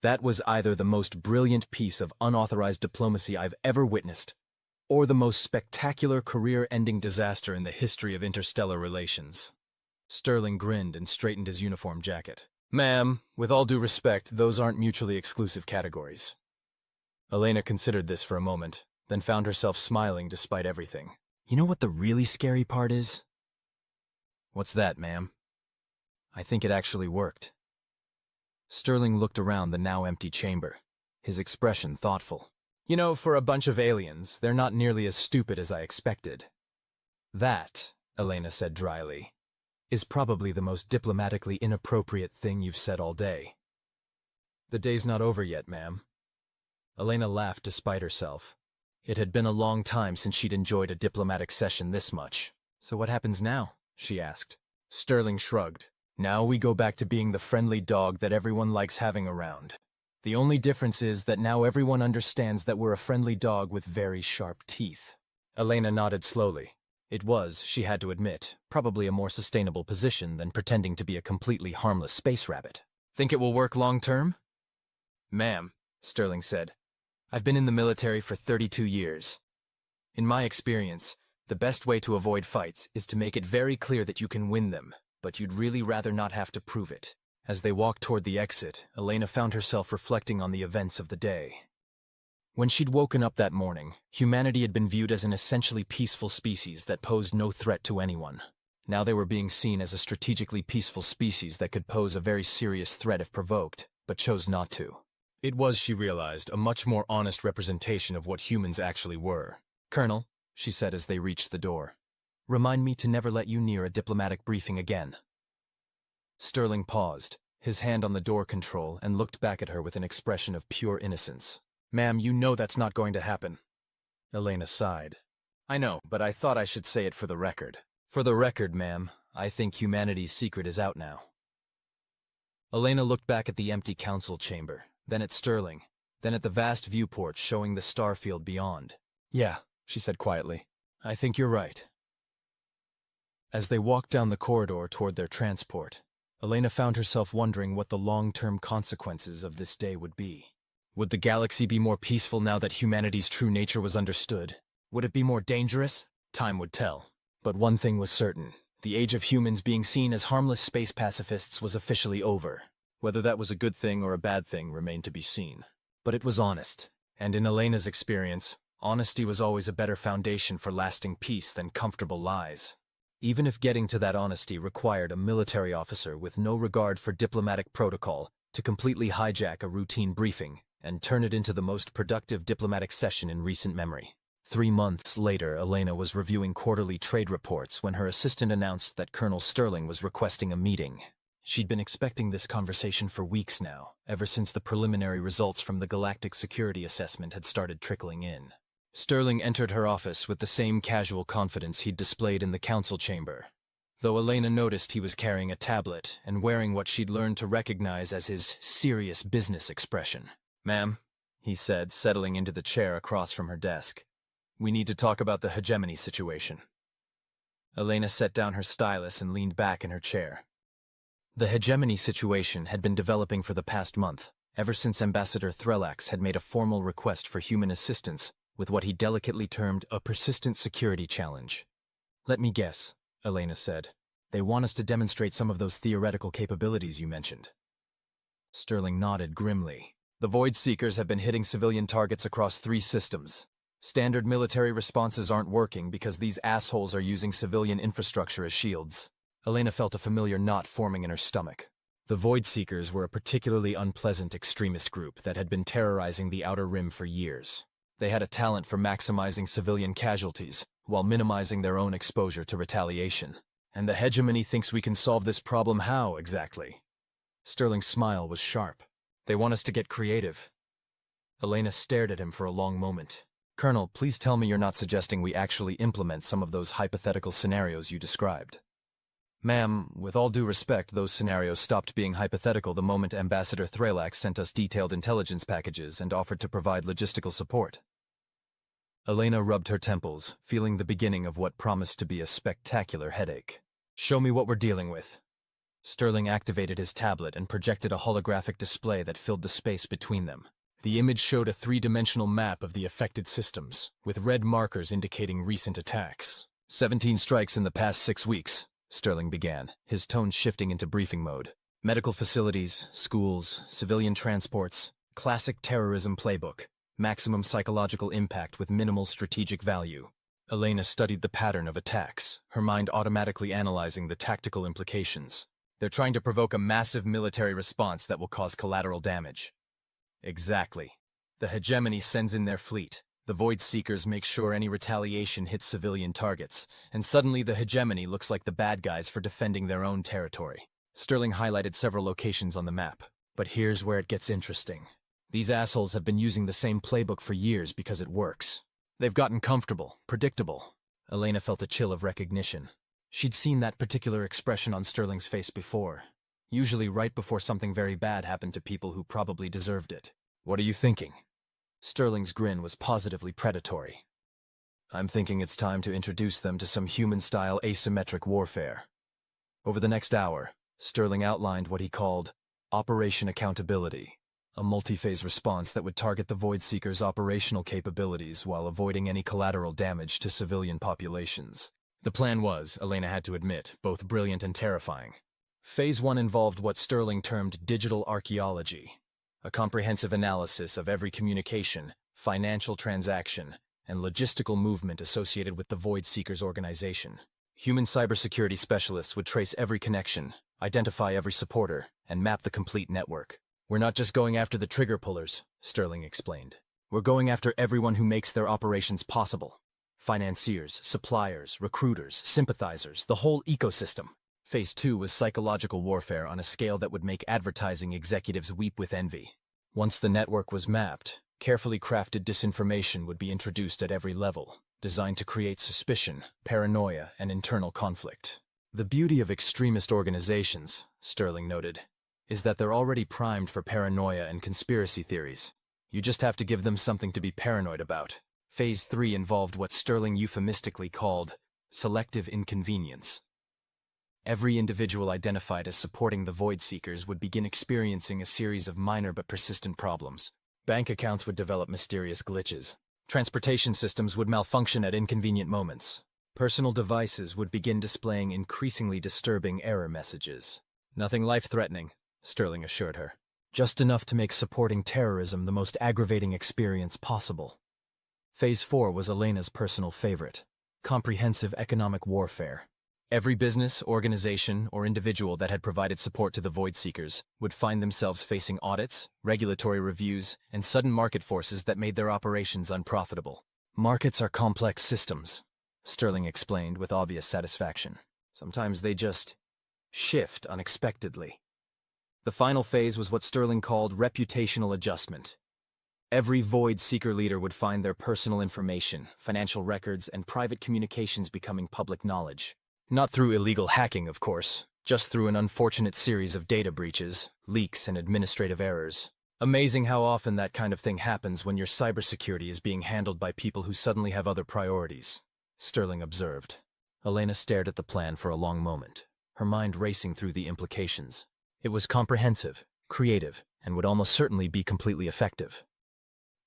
"that was either the most brilliant piece of unauthorized diplomacy I've ever witnessed, or the most spectacular career-ending disaster in the history of interstellar relations." Sterling grinned and straightened his uniform jacket. "Ma'am, with all due respect, those aren't mutually exclusive categories." Elena considered this for a moment, then found herself smiling despite everything. "You know what the really scary part is?" "What's that, ma'am?" "I think it actually worked." Sterling looked around the now empty chamber, his expression thoughtful. "You know, for a bunch of aliens, they're not nearly as stupid as I expected." "That," Elena said dryly, "is probably the most diplomatically inappropriate thing you've said all day." "The day's not over yet, ma'am." Elena laughed despite herself. It had been a long time since she'd enjoyed a diplomatic session this much. "So what happens now?" she asked. Sterling shrugged. "Now we go back to being the friendly dog that everyone likes having around. The only difference is that now everyone understands that we're a friendly dog with very sharp teeth." Elena nodded slowly. It was, she had to admit, probably a more sustainable position than pretending to be a completely harmless space rabbit. "Think it will work long term?" "Ma'am," Sterling said, "I've been in the military for 32 years. In my experience, the best way to avoid fights is to make it very clear that you can win them, but you'd really rather not have to prove it." As they walked toward the exit, Elena found herself reflecting on the events of the day. When she'd woken up that morning, humanity had been viewed as an essentially peaceful species that posed no threat to anyone. Now they were being seen as a strategically peaceful species that could pose a very serious threat if provoked, but chose not to. It was, she realized, a much more honest representation of what humans actually were. "Colonel," she said as they reached the door, "remind me to never let you near a diplomatic briefing again." Sterling paused, his hand on the door control, and looked back at her with an expression of pure innocence. "Ma'am, you know that's not going to happen." Elena sighed. "I know, but I thought I should say it for the record." "For the record, ma'am, I think humanity's secret is out now." Elena looked back at the empty council chamber, then at Sterling, then at the vast viewport showing the starfield beyond. "Yeah," she said quietly, "I think you're right." As they walked down the corridor toward their transport, Elena found herself wondering what the long-term consequences of this day would be. Would the galaxy be more peaceful now that humanity's true nature was understood? Would it be more dangerous? Time would tell. But one thing was certain. The age of humans being seen as harmless space pacifists was officially over. Whether that was a good thing or a bad thing remained to be seen. But it was honest, and in Elena's experience, Honesty was always a better foundation for lasting peace than comfortable lies. Even if getting to that honesty required a military officer with no regard for diplomatic protocol to completely hijack a routine briefing and turn it into the most productive diplomatic session in recent memory. 3 months later, Elena was reviewing quarterly trade reports when her assistant announced that Colonel Sterling was requesting a meeting. She'd been expecting this conversation for weeks now, ever since the preliminary results from the galactic security assessment had started trickling in. Sterling entered her office with the same casual confidence he'd displayed in the council chamber, though Elena noticed he was carrying a tablet and wearing what she'd learned to recognize as his serious business expression. "Ma'am," he said, settling into the chair across from her desk. "We need to talk about the hegemony situation." Elena set down her stylus and leaned back in her chair. The hegemony situation had been developing for the past month, ever since Ambassador Threlax had made a formal request for human assistance with what he delicately termed a persistent security challenge. "Let me guess," Elena said. "They want us to demonstrate some of those theoretical capabilities you mentioned." Sterling nodded grimly. "The Void Seekers have been hitting civilian targets across 3 systems. Standard military responses aren't working because these assholes are using civilian infrastructure as shields." Elena felt a familiar knot forming in her stomach. The Void Seekers were a particularly unpleasant extremist group that had been terrorizing the Outer Rim for years. They had a talent for maximizing civilian casualties, while minimizing their own exposure to retaliation. "And the hegemony thinks we can solve this problem how, exactly?" Sterling's smile was sharp. "They want us to get creative." Elena stared at him for a long moment. "Colonel, please tell me you're not suggesting we actually implement some of those hypothetical scenarios you described." "Ma'am, with all due respect, those scenarios stopped being hypothetical the moment Ambassador Threlax sent us detailed intelligence packages and offered to provide logistical support." Elena rubbed her temples, feeling the beginning of what promised to be a spectacular headache. "Show me what we're dealing with." Sterling activated his tablet and projected a holographic display that filled the space between them. The image showed a 3-dimensional map of the affected systems, with red markers indicating recent attacks. 17 strikes in the past 6 weeks, Sterling began, his tone shifting into briefing mode. "Medical facilities, schools, civilian transports, classic terrorism playbook. Maximum psychological impact with minimal strategic value." Elena studied the pattern of attacks, her mind automatically analyzing the tactical implications. "They're trying to provoke a massive military response that will cause collateral damage." "Exactly. The hegemony sends in their fleet. The Void Seekers make sure any retaliation hits civilian targets, and suddenly the hegemony looks like the bad guys for defending their own territory." Sterling highlighted several locations on the map. "But here's where it gets interesting. These assholes have been using the same playbook for years because it works. They've gotten comfortable, predictable." Elena felt a chill of recognition. She'd seen that particular expression on Sterling's face before, usually right before something very bad happened to people who probably deserved it. "What are you thinking?" Sterling's grin was positively predatory. "I'm thinking it's time to introduce them to some human-style asymmetric warfare." Over the next hour, Sterling outlined what he called Operation Accountability, a multi-phase response that would target the Void Seekers' operational capabilities while avoiding any collateral damage to civilian populations. The plan was, Elena had to admit, both brilliant and terrifying. Phase 1 involved what Sterling termed digital archaeology, a comprehensive analysis of every communication, financial transaction, and logistical movement associated with the Void Seekers organization. Human cybersecurity specialists would trace every connection, identify every supporter, and map the complete network. "We're not just going after the trigger pullers," Sterling explained. "We're going after everyone who makes their operations possible. Financiers, suppliers, recruiters, sympathizers, the whole ecosystem." Phase 2 was psychological warfare on a scale that would make advertising executives weep with envy. Once the network was mapped, carefully crafted disinformation would be introduced at every level, designed to create suspicion, paranoia, and internal conflict. "The beauty of extremist organizations," Sterling noted, "is that they're already primed for paranoia and conspiracy theories. You just have to give them something to be paranoid about." Phase 3 involved what Sterling euphemistically called selective inconvenience. Every individual identified as supporting the Void Seekers would begin experiencing a series of minor but persistent problems. Bank accounts would develop mysterious glitches. Transportation systems would malfunction at inconvenient moments. Personal devices would begin displaying increasingly disturbing error messages. "Nothing life-threatening," Sterling assured her. "Just enough to make supporting terrorism the most aggravating experience possible." Phase 4 was Elena's personal favorite: comprehensive economic warfare. Every business, organization, or individual that had provided support to the Void Seekers would find themselves facing audits, regulatory reviews, and sudden market forces that made their operations unprofitable. Markets are complex systems, Sterling explained with obvious satisfaction. Sometimes they just shift unexpectedly. The final phase was what Sterling called reputational adjustment. Every Void Seeker leader would find their personal information, financial records, and private communications becoming public knowledge. Not through illegal hacking, of course, just through an unfortunate series of data breaches, leaks, and administrative errors. Amazing how often that kind of thing happens when your cybersecurity is being handled by people who suddenly have other priorities, Sterling observed. Elena stared at the plan for a long moment, her mind racing through the implications. It was comprehensive, creative, and would almost certainly be completely effective.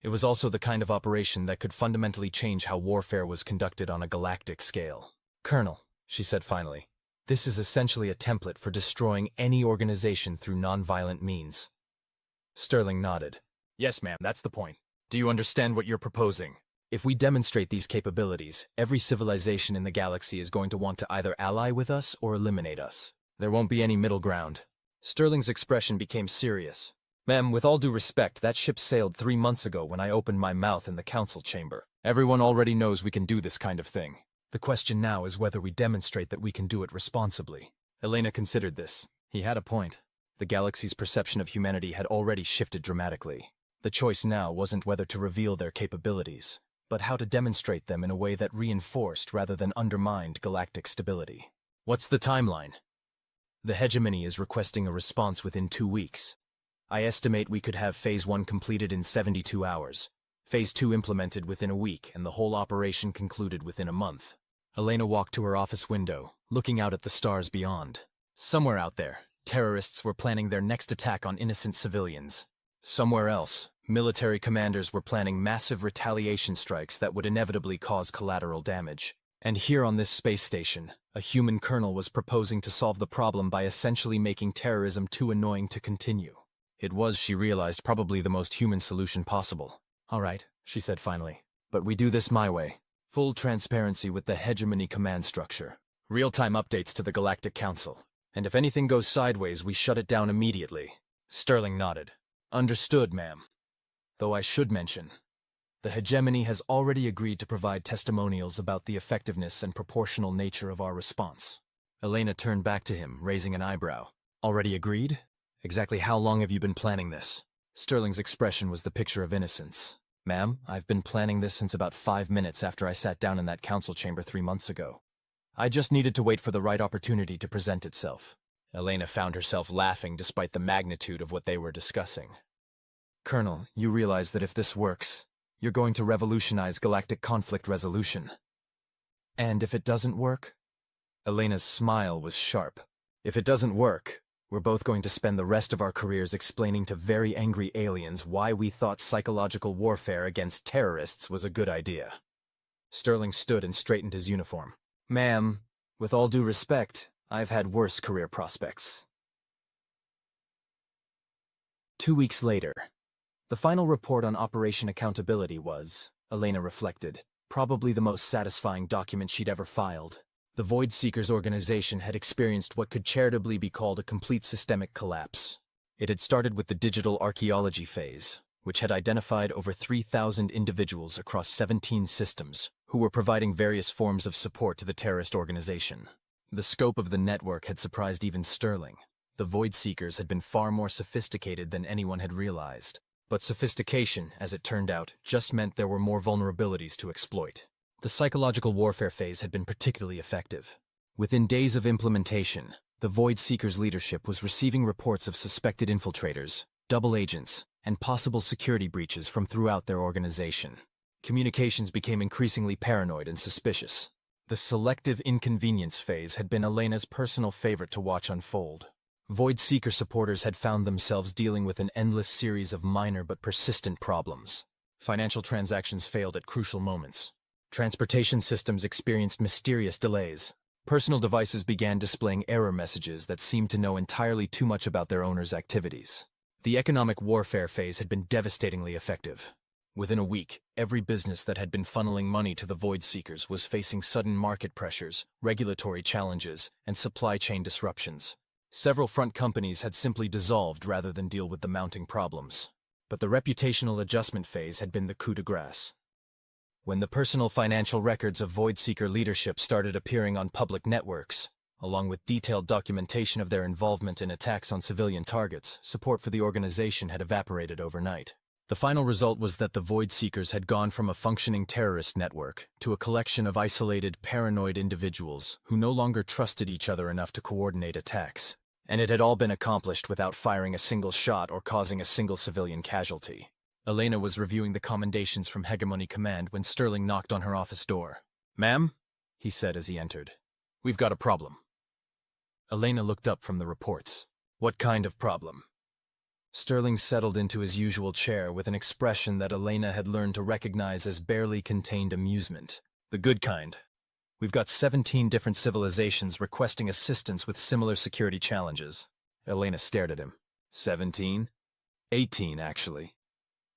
It was also the kind of operation that could fundamentally change how warfare was conducted on a galactic scale. "Colonel," she said finally, "this is essentially a template for destroying any organization through non-violent means." Sterling nodded. "Yes, ma'am, that's the point. Do you understand what you're proposing? If we demonstrate these capabilities, every civilization in the galaxy is going to want to either ally with us or eliminate us. There won't be any middle ground." Sterling's expression became serious. "Ma'am, with all due respect, that ship sailed 3 months ago when I opened my mouth in the council chamber. Everyone already knows we can do this kind of thing. The question now is whether we demonstrate that we can do it responsibly." Elena considered this. He had a point. The galaxy's perception of humanity had already shifted dramatically. The choice now wasn't whether to reveal their capabilities, but how to demonstrate them in a way that reinforced rather than undermined galactic stability. "What's the timeline?" "The hegemony is requesting a response within 2 weeks. I estimate we could have Phase 1 completed in 72 hours, Phase 2 implemented within a week, and the whole operation concluded within a month." Elena walked to her office window, looking out at the stars beyond. Somewhere out there, terrorists were planning their next attack on innocent civilians. Somewhere else, military commanders were planning massive retaliation strikes that would inevitably cause collateral damage. And here on this space station, a human colonel was proposing to solve the problem by essentially making terrorism too annoying to continue. It was, she realized, probably the most human solution possible. "All right," she said finally, "but we do this my way. Full transparency with the hegemony command structure. Real-time updates to the Galactic Council. And if anything goes sideways, we shut it down immediately." Sterling nodded. "Understood, ma'am. Though I should mention, the hegemony has already agreed to provide testimonials about the effectiveness and proportional nature of our response." Elena turned back to him, raising an eyebrow. "Already agreed? Exactly how long have you been planning this?" Sterling's expression was the picture of innocence. "Ma'am, I've been planning this since about 5 minutes after I sat down in that council chamber 3 months ago. I just needed to wait for the right opportunity to present itself." Elena found herself laughing despite the magnitude of what they were discussing. "Colonel, you realize that if this works, you're going to revolutionize galactic conflict resolution. And if it doesn't work?" Elena's smile was sharp. "If it doesn't work, we're both going to spend the rest of our careers explaining to very angry aliens why we thought psychological warfare against terrorists was a good idea." Sterling stood and straightened his uniform. "Ma'am, with all due respect, I've had worse career prospects." 2 weeks later. The final report on Operation Accountability was, Elena reflected, probably the most satisfying document she'd ever filed. The Void Seekers organization had experienced what could charitably be called a complete systemic collapse. It had started with the digital archaeology phase, which had identified over 3,000 individuals across 17 systems who were providing various forms of support to the terrorist organization. The scope of the network had surprised even Sterling. The Void Seekers had been far more sophisticated than anyone had realized. But sophistication, as it turned out, just meant there were more vulnerabilities to exploit. The psychological warfare phase had been particularly effective. Within days of implementation, the Void Seekers' leadership was receiving reports of suspected infiltrators, double agents, and possible security breaches from throughout their organization. Communications became increasingly paranoid and suspicious. The selective inconvenience phase had been Elena's personal favorite to watch unfold. Void Seeker supporters had found themselves dealing with an endless series of minor but persistent problems. Financial transactions failed at crucial moments. Transportation systems experienced mysterious delays. Personal devices began displaying error messages that seemed to know entirely too much about their owners' activities. The economic warfare phase had been devastatingly effective. Within a week, every business that had been funneling money to the Void Seekers was facing sudden market pressures, regulatory challenges, and supply chain disruptions. Several front companies had simply dissolved rather than deal with the mounting problems. But the reputational adjustment phase had been the coup de grace. When the personal financial records of Void Seeker leadership started appearing on public networks, along with detailed documentation of their involvement in attacks on civilian targets, support for the organization had evaporated overnight. The final result was that the Void Seekers had gone from a functioning terrorist network to a collection of isolated, paranoid individuals who no longer trusted each other enough to coordinate attacks. And it had all been accomplished without firing a single shot or causing a single civilian casualty. Elena was reviewing the commendations from Hegemony Command when Sterling knocked on her office door. "Ma'am," he said as he entered, "we've got a problem." Elena looked up from the reports. "What kind of problem?" Sterling settled into his usual chair with an expression that Elena had learned to recognize as barely contained amusement. "The good kind. We've got 17 different civilizations requesting assistance with similar security challenges." Elena stared at him. 17? 18, actually.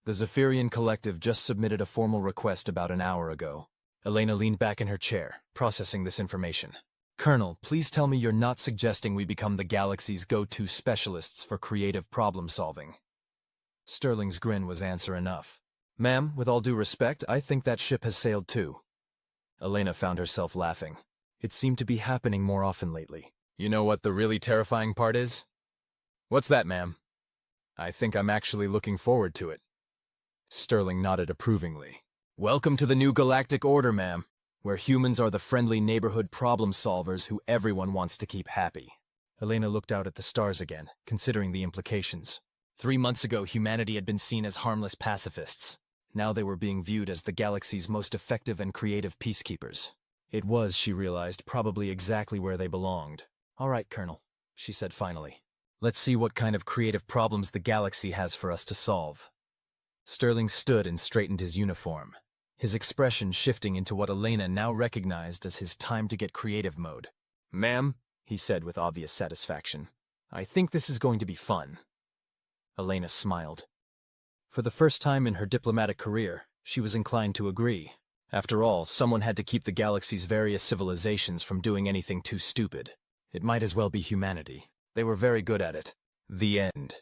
The Zephyrian Collective just submitted a formal request about an hour ago. Elena leaned back in her chair, processing this information. "Colonel, please tell me you're not suggesting we become the galaxy's go-to specialists for creative problem-solving." Sterling's grin was answer enough. "Ma'am, with all due respect, I think that ship has sailed too." Elena found herself laughing. It seemed to be happening more often lately. "You know what the really terrifying part is?" "What's that, ma'am?" "I think I'm actually looking forward to it." Sterling nodded approvingly. "Welcome to the new galactic order, ma'am, where humans are the friendly neighborhood problem solvers who everyone wants to keep happy." Elena looked out at the stars again, considering the implications. 3 months ago, humanity had been seen as harmless pacifists. Now they were being viewed as the galaxy's most effective and creative peacekeepers. It was, she realized, probably exactly where they belonged. "All right, Colonel," she said finally. "Let's see what kind of creative problems the galaxy has for us to solve." Sterling stood and straightened his uniform, his expression shifting into what Elena now recognized as his time-to-get-creative mode. "Ma'am," he said with obvious satisfaction, "I think this is going to be fun." Elena smiled. For the first time in her diplomatic career, she was inclined to agree. After all, someone had to keep the galaxy's various civilizations from doing anything too stupid. It might as well be humanity. They were very good at it. The end.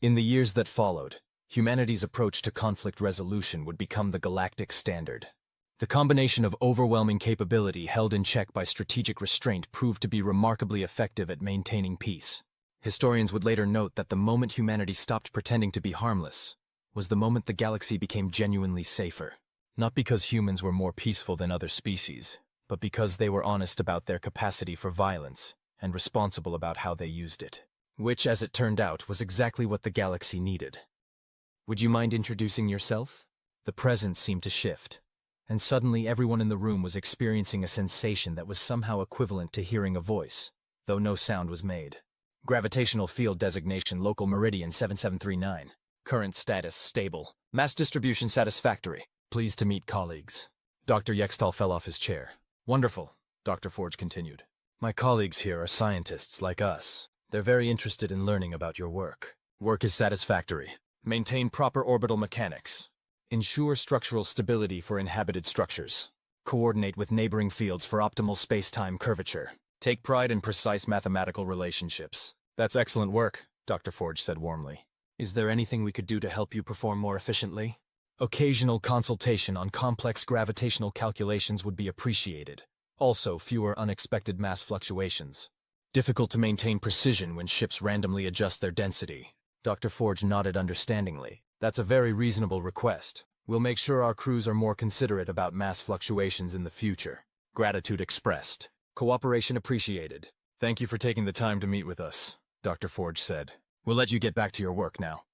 In the years that followed, humanity's approach to conflict resolution would become the galactic standard. The combination of overwhelming capability held in check by strategic restraint proved to be remarkably effective at maintaining peace. Historians would later note that the moment humanity stopped pretending to be harmless was the moment the galaxy became genuinely safer. Not because humans were more peaceful than other species, but because they were honest about their capacity for violence and responsible about how they used it. Which, as it turned out, was exactly what the galaxy needed. "Would you mind introducing yourself?" The presence seemed to shift, and suddenly everyone in the room was experiencing a sensation that was somehow equivalent to hearing a voice, though no sound was made. "Gravitational field designation local meridian 7739. Current status stable. Mass distribution satisfactory. Pleased to meet colleagues." Dr. Yextal fell off his chair. "Wonderful," Dr. Forge continued. "My colleagues here are scientists like us. They're very interested in learning about your work. Work is satisfactory. Maintain proper orbital mechanics. Ensure structural stability for inhabited structures. Coordinate with neighboring fields for optimal space-time curvature. Take pride in precise mathematical relationships." "That's excellent work," Dr. Forge said warmly. "Is there anything we could do to help you perform more efficiently?" "Occasional consultation on complex gravitational calculations would be appreciated. Also, fewer unexpected mass fluctuations. Difficult to maintain precision when ships randomly adjust their density." Dr. Forge nodded understandingly. "That's a very reasonable request. We'll make sure our crews are more considerate about mass fluctuations in the future." Gratitude expressed. "Cooperation appreciated. Thank you for taking the time to meet with us," Dr. Forge said. "We'll let you get back to your work now."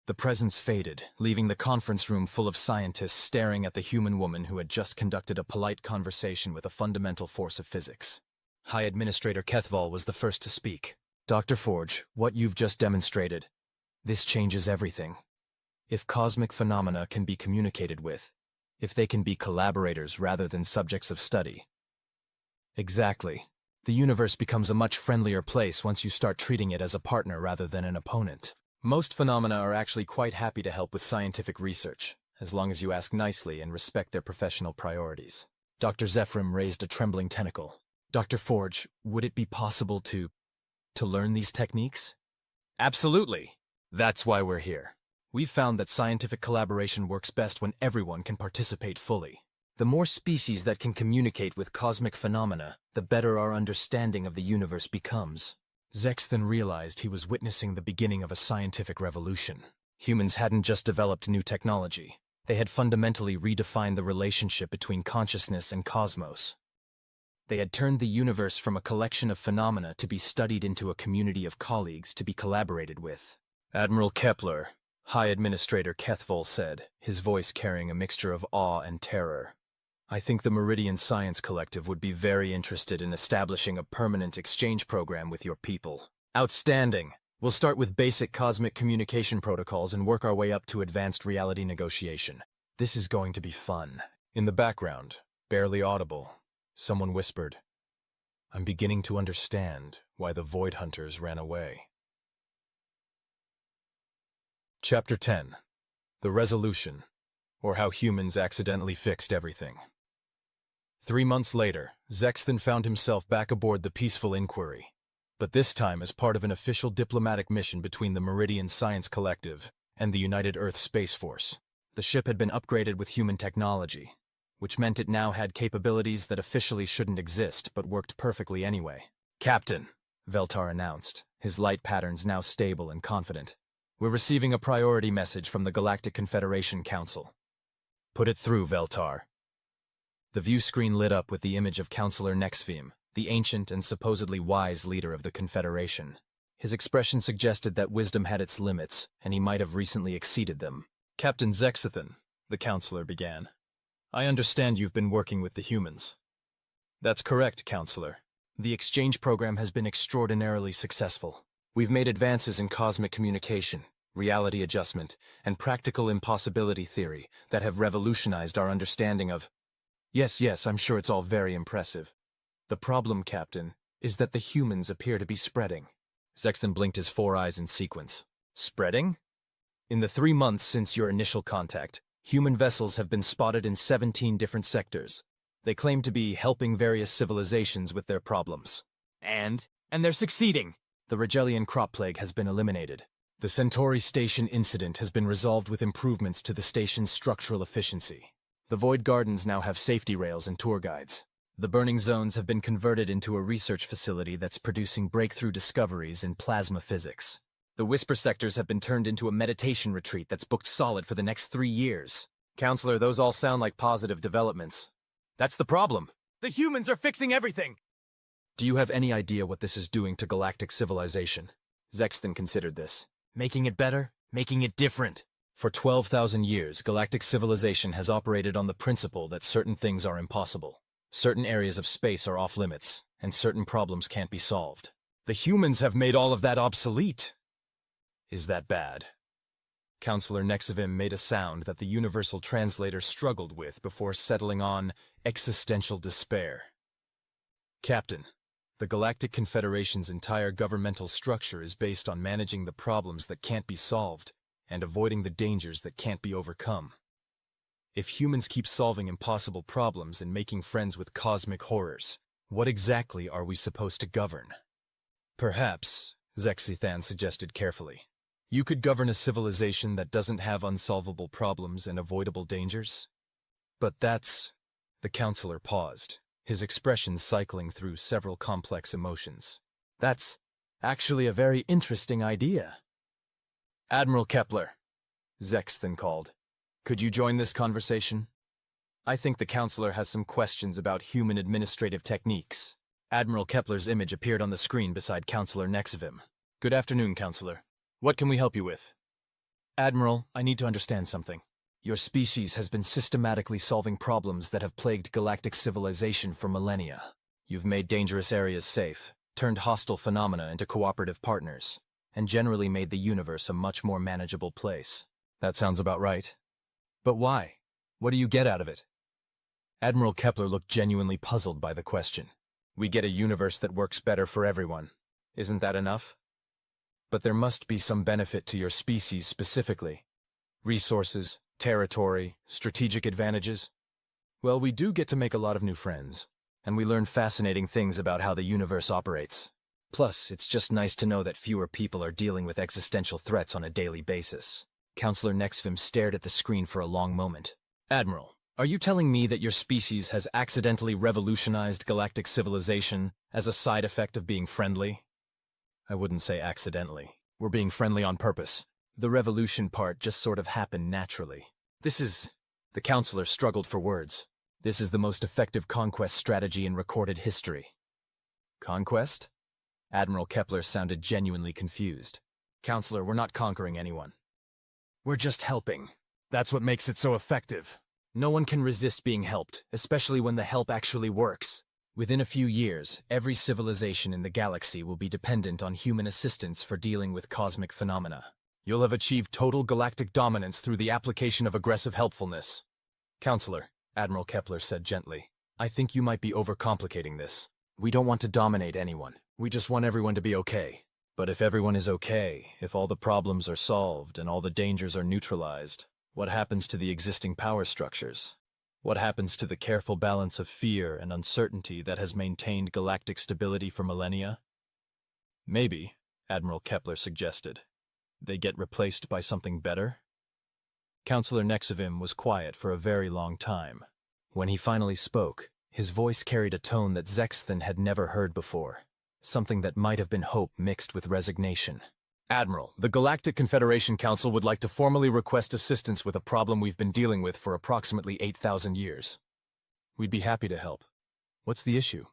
The presence faded, leaving the conference room full of scientists staring at the human woman who had just conducted a polite conversation with a fundamental force of physics. High Administrator Kethval was the first to speak. "Dr. Forge, what you've just demonstrated, this changes everything. If cosmic phenomena can be communicated with, if they can be collaborators rather than subjects of study." "Exactly. The universe becomes a much friendlier place once you start treating it as a partner rather than an opponent." Most phenomena are actually quite happy to help with scientific research, as long as you ask nicely and respect their professional priorities. Dr. Zephyrim raised a trembling tentacle. Dr. Forge, would it be possible to learn these techniques? Absolutely. That's why we're here. We've found that scientific collaboration works best when everyone can participate fully. The more species that can communicate with cosmic phenomena, the better our understanding of the universe becomes. Zex then realized he was witnessing the beginning of a scientific revolution. Humans hadn't just developed new technology. They had fundamentally redefined the relationship between consciousness and cosmos. They had turned the universe from a collection of phenomena to be studied into a community of colleagues to be collaborated with. Admiral Kepler, High Administrator Kethvol said, his voice carrying a mixture of awe and terror. I think the Meridian Science Collective would be very interested in establishing a permanent exchange program with your people. Outstanding! We'll start with basic cosmic communication protocols and work our way up to advanced reality negotiation. This is going to be fun. In the background, barely audible, someone whispered, I'm beginning to understand why the Void Hunters ran away. Chapter 10. The Resolution, or How Humans Accidentally Fixed Everything. 3 months later, Zexton found himself back aboard the Peaceful Inquiry, but this time as part of an official diplomatic mission between the Meridian Science Collective and the United Earth Space Force. The ship had been upgraded with human technology, which meant it now had capabilities that officially shouldn't exist but worked perfectly anyway. Captain, Veltar announced, his light patterns now stable and confident. We're receiving a priority message from the Galactic Confederation Council. Put it through, Veltar. The view screen lit up with the image of Counselor Nexvim, the ancient and supposedly wise leader of the Confederation. His expression suggested that wisdom had its limits, and he might have recently exceeded them. Captain Zexathan, the counselor began. I understand you've been working with the humans. That's correct, Counselor. The exchange program has been extraordinarily successful. We've made advances in cosmic communication, reality adjustment, and practical impossibility theory that have revolutionized our understanding of... Yes, I'm sure it's all very impressive. The problem, Captain, is that the humans appear to be spreading. Zexton blinked his 4 eyes in sequence. Spreading? In the 3 months since your initial contact, human vessels have been spotted in 17 different sectors. They claim to be helping various civilizations with their problems. And they're succeeding. The Regelian crop plague has been eliminated. The Centauri Station incident has been resolved with improvements to the station's structural efficiency. The Void Gardens now have safety rails and tour guides. The burning zones have been converted into a research facility that's producing breakthrough discoveries in plasma physics. The Whisper sectors have been turned into a meditation retreat that's booked solid for the next 3 years. Counselor, those all sound like positive developments. That's the problem. The humans are fixing everything! Do you have any idea what this is doing to galactic civilization? Zexton considered this. Making it better, making it different. For 12,000 years, galactic civilization has operated on the principle that certain things are impossible. Certain areas of space are off limits, and certain problems can't be solved. The humans have made all of that obsolete. Is that bad? Counselor Nexavim made a sound that the universal translator struggled with before settling on existential despair. Captain, the Galactic Confederation's entire governmental structure is based on managing the problems that can't be solved and avoiding the dangers that can't be overcome. If humans keep solving impossible problems and making friends with cosmic horrors, what exactly are we supposed to govern? Perhaps, Zexithan suggested carefully, you could govern a civilization that doesn't have unsolvable problems and avoidable dangers? But that's... The counselor paused, his expression cycling through several complex emotions. That's actually a very interesting idea. Admiral Kepler, Zex then called. Could you join this conversation? I think the counselor has some questions about human administrative techniques. Admiral Kepler's image appeared on the screen beside Counselor Nexavim. Good afternoon, Counselor. What can we help you with? Admiral, I need to understand something. Your species has been systematically solving problems that have plagued galactic civilization for millennia. You've made dangerous areas safe, turned hostile phenomena into cooperative partners, and generally made the universe a much more manageable place. That sounds about right. But why? What do you get out of it? Admiral Kepler looked genuinely puzzled by the question. We get a universe that works better for everyone. Isn't that enough? But there must be some benefit to your species specifically. Resources, territory, strategic advantages. Well, we do get to make a lot of new friends, and we learn fascinating things about how the universe operates. Plus, it's just nice to know that fewer people are dealing with existential threats on a daily basis. Counselor Nexvim stared at the screen for a long moment. Admiral, are you telling me that your species has accidentally revolutionized galactic civilization as a side effect of being friendly? I wouldn't say accidentally. We're being friendly on purpose. The revolution part just sort of happened naturally. The counselor struggled for words. This is the most effective conquest strategy in recorded history. Conquest? Admiral Kepler sounded genuinely confused. Counselor, we're not conquering anyone. We're just helping. That's what makes it so effective. No one can resist being helped, especially when the help actually works. Within a few years, every civilization in the galaxy will be dependent on human assistance for dealing with cosmic phenomena. You'll have achieved total galactic dominance through the application of aggressive helpfulness. Counselor, Admiral Kepler said gently, I think you might be overcomplicating this. We don't want to dominate anyone. We just want everyone to be okay. But if everyone is okay, if all the problems are solved and all the dangers are neutralized, what happens to the existing power structures? What happens to the careful balance of fear and uncertainty that has maintained galactic stability for millennia? Maybe, Admiral Kepler suggested, they get replaced by something better? Counselor Nexvim was quiet for a very long time. When he finally spoke, his voice carried a tone that Zexthan had never heard before, something that might have been hope mixed with resignation. Admiral, the Galactic Confederation Council would like to formally request assistance with a problem we've been dealing with for approximately 8,000 years. We'd be happy to help. What's the issue?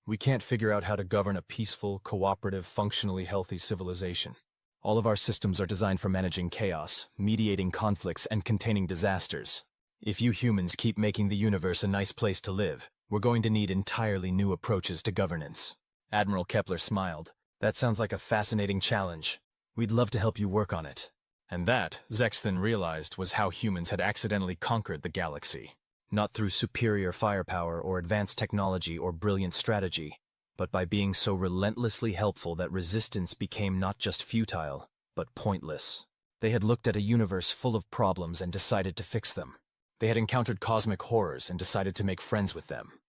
We can't figure out how to govern a peaceful, cooperative, functionally healthy civilization. All of our systems are designed for managing chaos, mediating conflicts, and containing disasters. If you humans keep making the universe a nice place to live, we're going to need entirely new approaches to governance. Admiral Kepler smiled. That sounds like a fascinating challenge. We'd love to help you work on it. And that, Zexthan realized, was how humans had accidentally conquered the galaxy. Not through superior firepower or advanced technology or brilliant strategy, but by being so relentlessly helpful that resistance became not just futile, but pointless. They had looked at a universe full of problems and decided to fix them. They had encountered cosmic horrors and decided to make friends with them.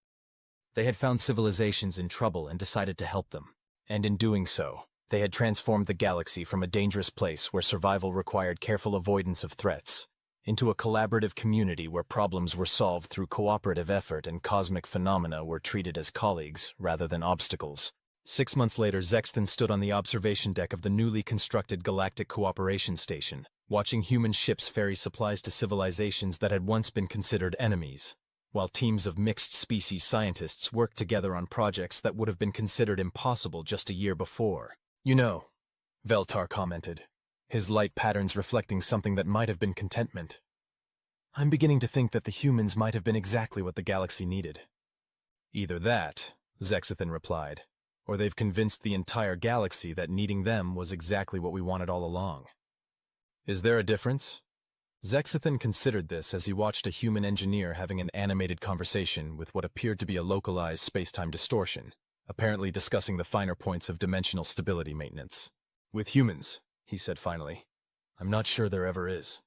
They had found civilizations in trouble and decided to help them. And in doing so, they had transformed the galaxy from a dangerous place where survival required careful avoidance of threats, into a collaborative community where problems were solved through cooperative effort and cosmic phenomena were treated as colleagues rather than obstacles. 6 months later, Zexthan stood on the observation deck of the newly constructed Galactic Cooperation Station, watching human ships ferry supplies to civilizations that had once been considered enemies, while teams of mixed-species scientists worked together on projects that would have been considered impossible just a year before. You know, Veltar commented, his light patterns reflecting something that might have been contentment. I'm beginning to think that the humans might have been exactly what the galaxy needed. Either that, Zexthan replied, or they've convinced the entire galaxy that needing them was exactly what we wanted all along. Is there a difference? Zexthan considered this as he watched a human engineer having an animated conversation with what appeared to be a localized space-time distortion, apparently discussing the finer points of dimensional stability maintenance. With humans, he said finally, I'm not sure there ever is.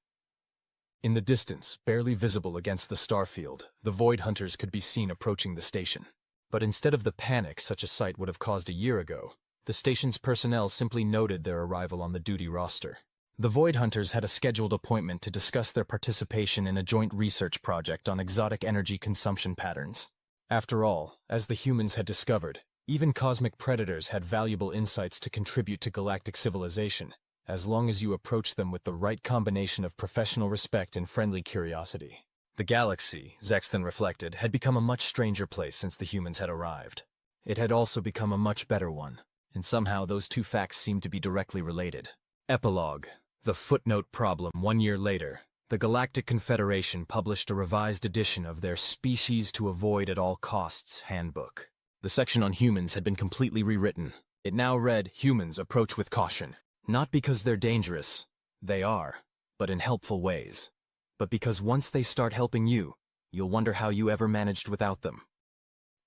In the distance, barely visible against the starfield, the Void Hunters could be seen approaching the station. But instead of the panic such a sight would have caused a year ago, the station's personnel simply noted their arrival on the duty roster. The Void Hunters had a scheduled appointment to discuss their participation in a joint research project on exotic energy consumption patterns. After all, as the humans had discovered, even cosmic predators had valuable insights to contribute to galactic civilization, as long as you approach them with the right combination of professional respect and friendly curiosity. The galaxy, Zexthan reflected, had become a much stranger place since the humans had arrived. It had also become a much better one, and somehow those two facts seemed to be directly related. Epilogue. The footnote problem. 1 year later, the Galactic Confederation published a revised edition of their Species to Avoid at All Costs handbook. The section on humans had been completely rewritten. It now read, humans approach with caution. Not because they're dangerous, they are, but in helpful ways. But because once they start helping you, you'll wonder how you ever managed without them.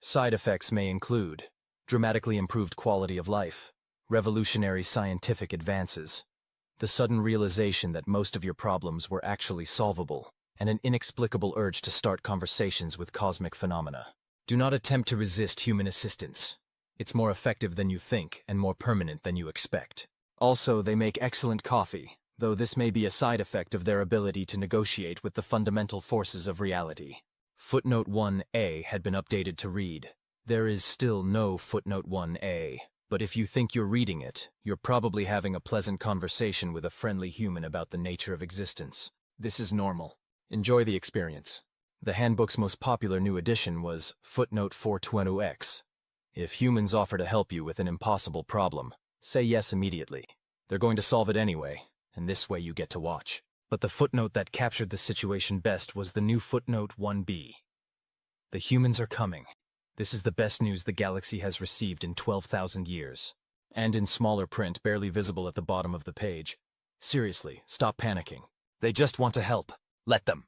Side effects may include dramatically improved quality of life, Revolutionary scientific advances. The sudden realization that most of your problems were actually solvable, and an inexplicable urge to start conversations with cosmic phenomena. Do not attempt to resist human assistance. It's more effective than you think and more permanent than you expect. Also, they make excellent coffee, though this may be a side effect of their ability to negotiate with the fundamental forces of reality. Footnote 1a had been updated to read, "There is still no footnote 1a, but if you think you're reading it, you're probably having a pleasant conversation with a friendly human about the nature of existence. This is normal. Enjoy the experience." The handbook's most popular new addition was footnote 420x. If humans offer to help you with an impossible problem, say yes immediately. They're going to solve it anyway, and this way you get to watch. But the footnote that captured the situation best was the new footnote 1b. The humans are coming. This is the best news the galaxy has received in 12,000 years. And in smaller print, barely visible at the bottom of the page. Seriously, stop panicking. They just want to help. Let them.